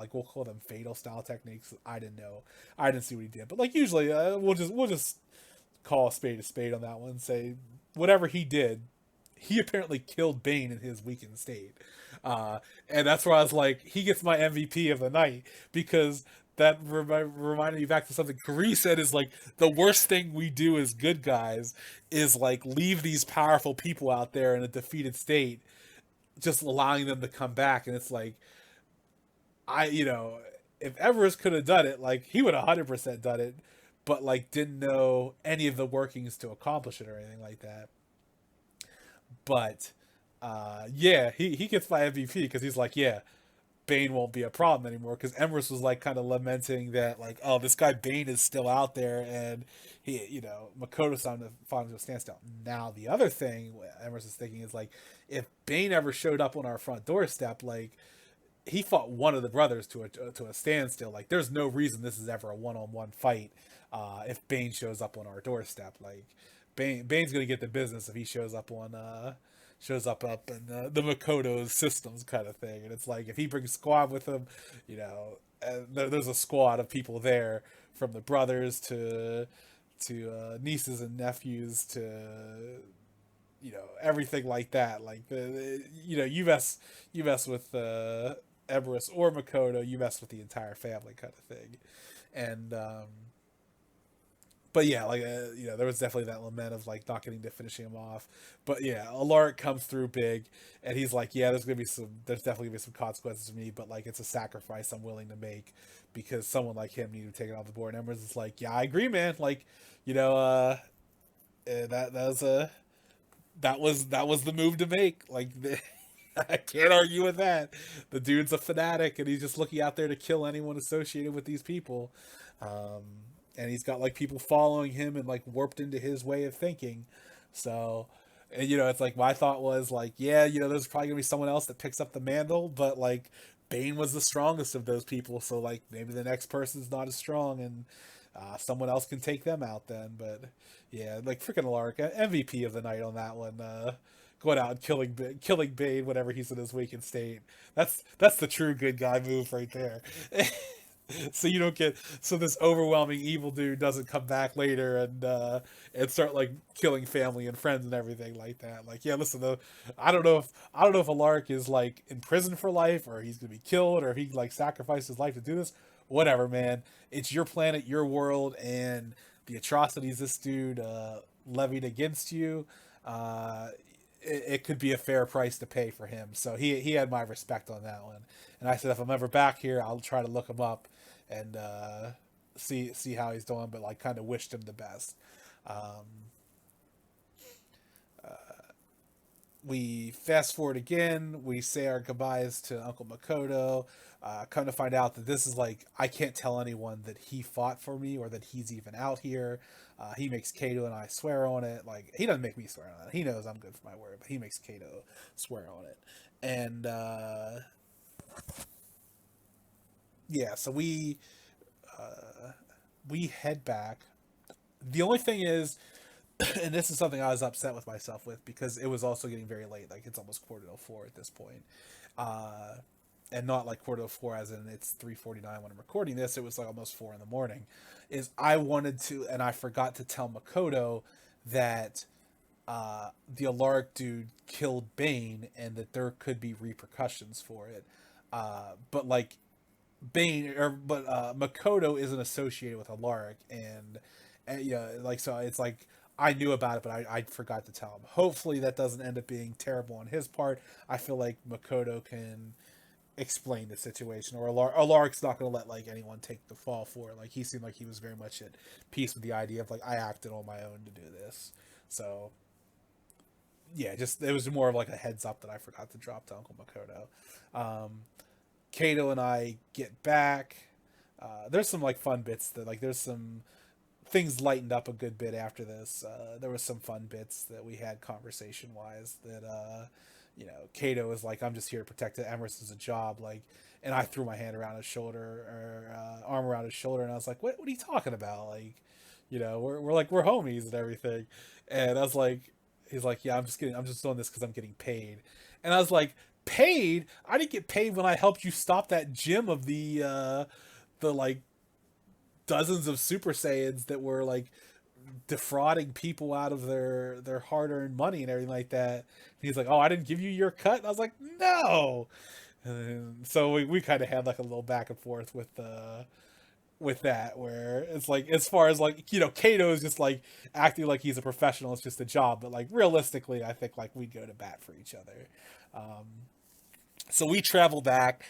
them fatal style techniques. I didn't know, I didn't see what he did, but like usually we'll just call a spade on that one. Say whatever he did, he apparently killed Bane in his weakened state. And that's where I was like, he gets my MVP of the night, because that reminded me back to something Kari said, is like the worst thing we do as good guys is like leave these powerful people out there in a defeated state, just allowing them to come back. And it's like, I, if Everest could have done it, like he would 100% done it. but like didn't know any of the workings to accomplish it or anything like that. But yeah, he gets my MVP because he's like, yeah, Bane won't be a problem anymore, because Emrys was like kind of lamenting that like, oh, this guy Bane is still out there, and he, Makoto's on the falling to a standstill. Now the other thing Emrys is thinking is like, if Bane ever showed up on our front doorstep, like he fought one of the brothers to a standstill. Like there's no reason this is ever a one-on-one fight if Bane shows up on our doorstep. Like Bane's gonna get the business if he shows up up in the Makoto's systems kind of thing. And it's like if he brings squad with him, and there's a squad of people there, from the brothers to nieces and nephews to everything like that. Like you mess with Everest or Makoto, you mess with the entire family kind of thing. And but yeah, like there was definitely that lament of like not getting to finishing him off. But yeah, Alaric comes through big, and he's like, yeah, there's definitely gonna be some consequences for me, but like it's a sacrifice I'm willing to make because someone like him needed to take it off the board. And Embers is like, yeah, I agree, man. Like, that was the move to make. Like, I can't argue with that. The dude's a fanatic, and he's just looking out there to kill anyone associated with these people. And he's got like people following him and like warped into his way of thinking. So, and it's like my thought was like, yeah, there's probably gonna be someone else that picks up the mantle, but like Bane was the strongest of those people, so like maybe the next person's not as strong, and someone else can take them out then. But yeah, like freaking Alaric, MVP of the night on that one. Going out and killing Bane whenever he's in his weakened state. That's the true good guy move right there. So you don't get this overwhelming evil dude doesn't come back later and start like killing family and friends and everything like that. Like, yeah, listen, though, I don't know if Alaric is like in prison for life, or he's gonna be killed, or if he like sacrificed his life to do this. Whatever, man. It's your planet, your world, and the atrocities this dude levied against you. It could be a fair price to pay for him. So he had my respect on that one. And I said, if I'm ever back here, I'll try to look him up and see how he's doing, but like kind of wished him the best. We fast forward again. We say our goodbyes to Uncle Makoto. Come to find out that this is like, I can't tell anyone that he fought for me or that he's even out here. He makes Kato and I swear on it. Like, he doesn't make me swear on it. He knows I'm good for my word, but he makes Kato swear on it. And yeah, so we head back. The only thing is, and this is something I was upset with myself with, because it was also getting very late. Like, it's almost 4:45 at this point. And not like 4:45 as in it's 3:49 when I'm recording this. It was like almost 4 a.m. Is I wanted to, and I forgot to tell Makoto that the Alaric dude killed Bane and that there could be repercussions for it. But like Makoto isn't associated with Alaric, and yeah, like, so it's like I knew about it, but I forgot to tell him. Hopefully that doesn't end up being terrible on his part. I feel like Makoto can explain the situation, or Alaric's not going to let like anyone take the fall for it. Like, he seemed like he was very much at peace with the idea of like, I acted on my own to do this. So yeah, just it was more of like a heads up that I forgot to drop to Uncle Makoto. Kato and I get back. There's some like fun bits that like there's some things lightened up a good bit after this. There was some fun bits that we had conversation wise that Kato was like, I'm just here to protect it. Emrys is a job, like, and I threw my hand around his shoulder, or arm around his shoulder, and I was like, what are you talking about? Like, we're homies and everything. And I was like, he's like, yeah, I'm just doing this because I'm getting paid. And I was like, paid? I didn't get paid when I helped you stop that gym of the like dozens of Super Saiyans that were like defrauding people out of their hard-earned money and everything like that. And he's like, oh, I didn't give you your cut? And I was like, no. And so we kind of had like a little back and forth with that, where it's like, as far as like, Kato is just like acting like he's a professional, it's just a job, but like realistically I think like we'd go to bat for each other. So we travel back.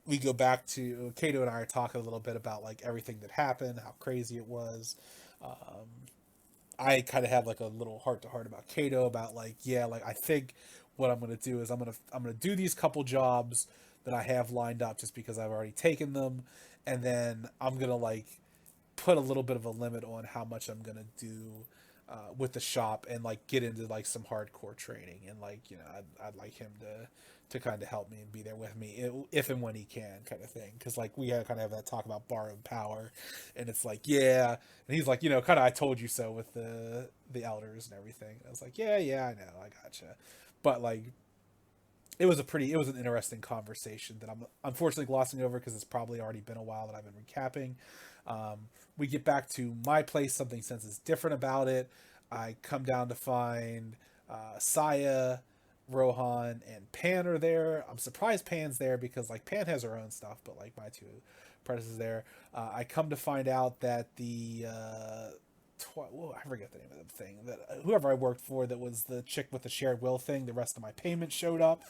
we go back to Kato and I are talking a little bit about like everything that happened, how crazy it was. Um, I kind of have like a little heart to heart about Kato about like, yeah, like I think what I'm gonna do is I'm gonna do these couple jobs that I have lined up just because I've already taken them, and then I'm gonna like put a little bit of a limit on how much I'm gonna do with the shop and like get into like some hardcore training, and like I'd like him to kind of help me and be there with me if and when he can, kind of thing, because like we had kind of have that talk about borrowed power, and it's like, yeah, and he's like, kind of I told you so with the elders and everything. And I was like, yeah, I know, I gotcha, but like it was an interesting conversation that I'm unfortunately glossing over because it's probably already been a while that I've been recapping. We get back to my place, something since is different about it. I come down to find Saya, Rohan, and Pan are there. I'm surprised Pan's there because like Pan has her own stuff, but like my two apprentices there. I come to find out that the I forget the name of the thing that whoever I worked for that was the chick with the shared will thing. The rest of my payment showed up,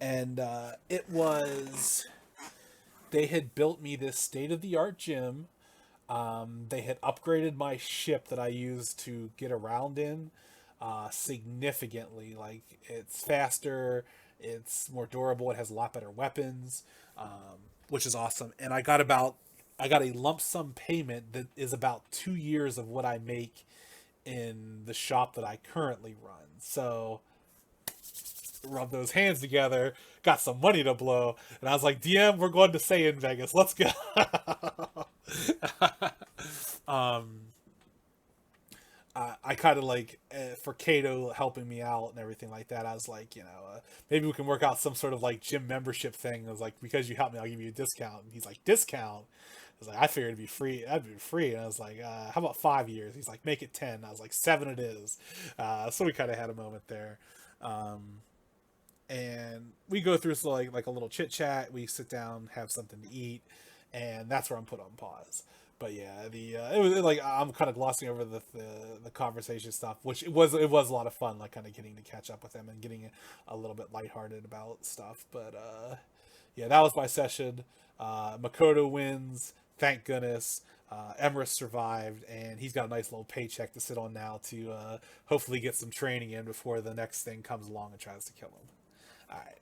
and it was they had built me this state of the art gym. They had upgraded my ship that I used to get around in significantly. Like it's faster, it's more durable, it has a lot better weapons, which is awesome. And I got a lump sum payment that is about 2 years of what I make in the shop that I currently run. So rub those hands together, got some money to blow, and I was like, DM, we're going to say in Vegas. Let's go. um, I kind of like for Kato helping me out and everything like that. I was like, maybe we can work out some sort of like gym membership thing. I was like, because you helped me, I'll give you a discount. And he's like, discount. I was like, I figured it'd be free. That'd be free. And I was like, how about 5 years? He's like, make it 10. I was like, 7 it is. So we kind of had a moment there. And we go through so like a little chit chat. We sit down, have something to eat, and that's where I'm put on pause. But yeah, the it was like I'm kind of glossing over the conversation stuff, which it was a lot of fun, like kind of getting to catch up with them and getting a little bit lighthearted about stuff. But yeah, that was my session. Makoto wins, thank goodness. Emrys survived, and he's got a nice little paycheck to sit on now to hopefully get some training in before the next thing comes along and tries to kill him. All right.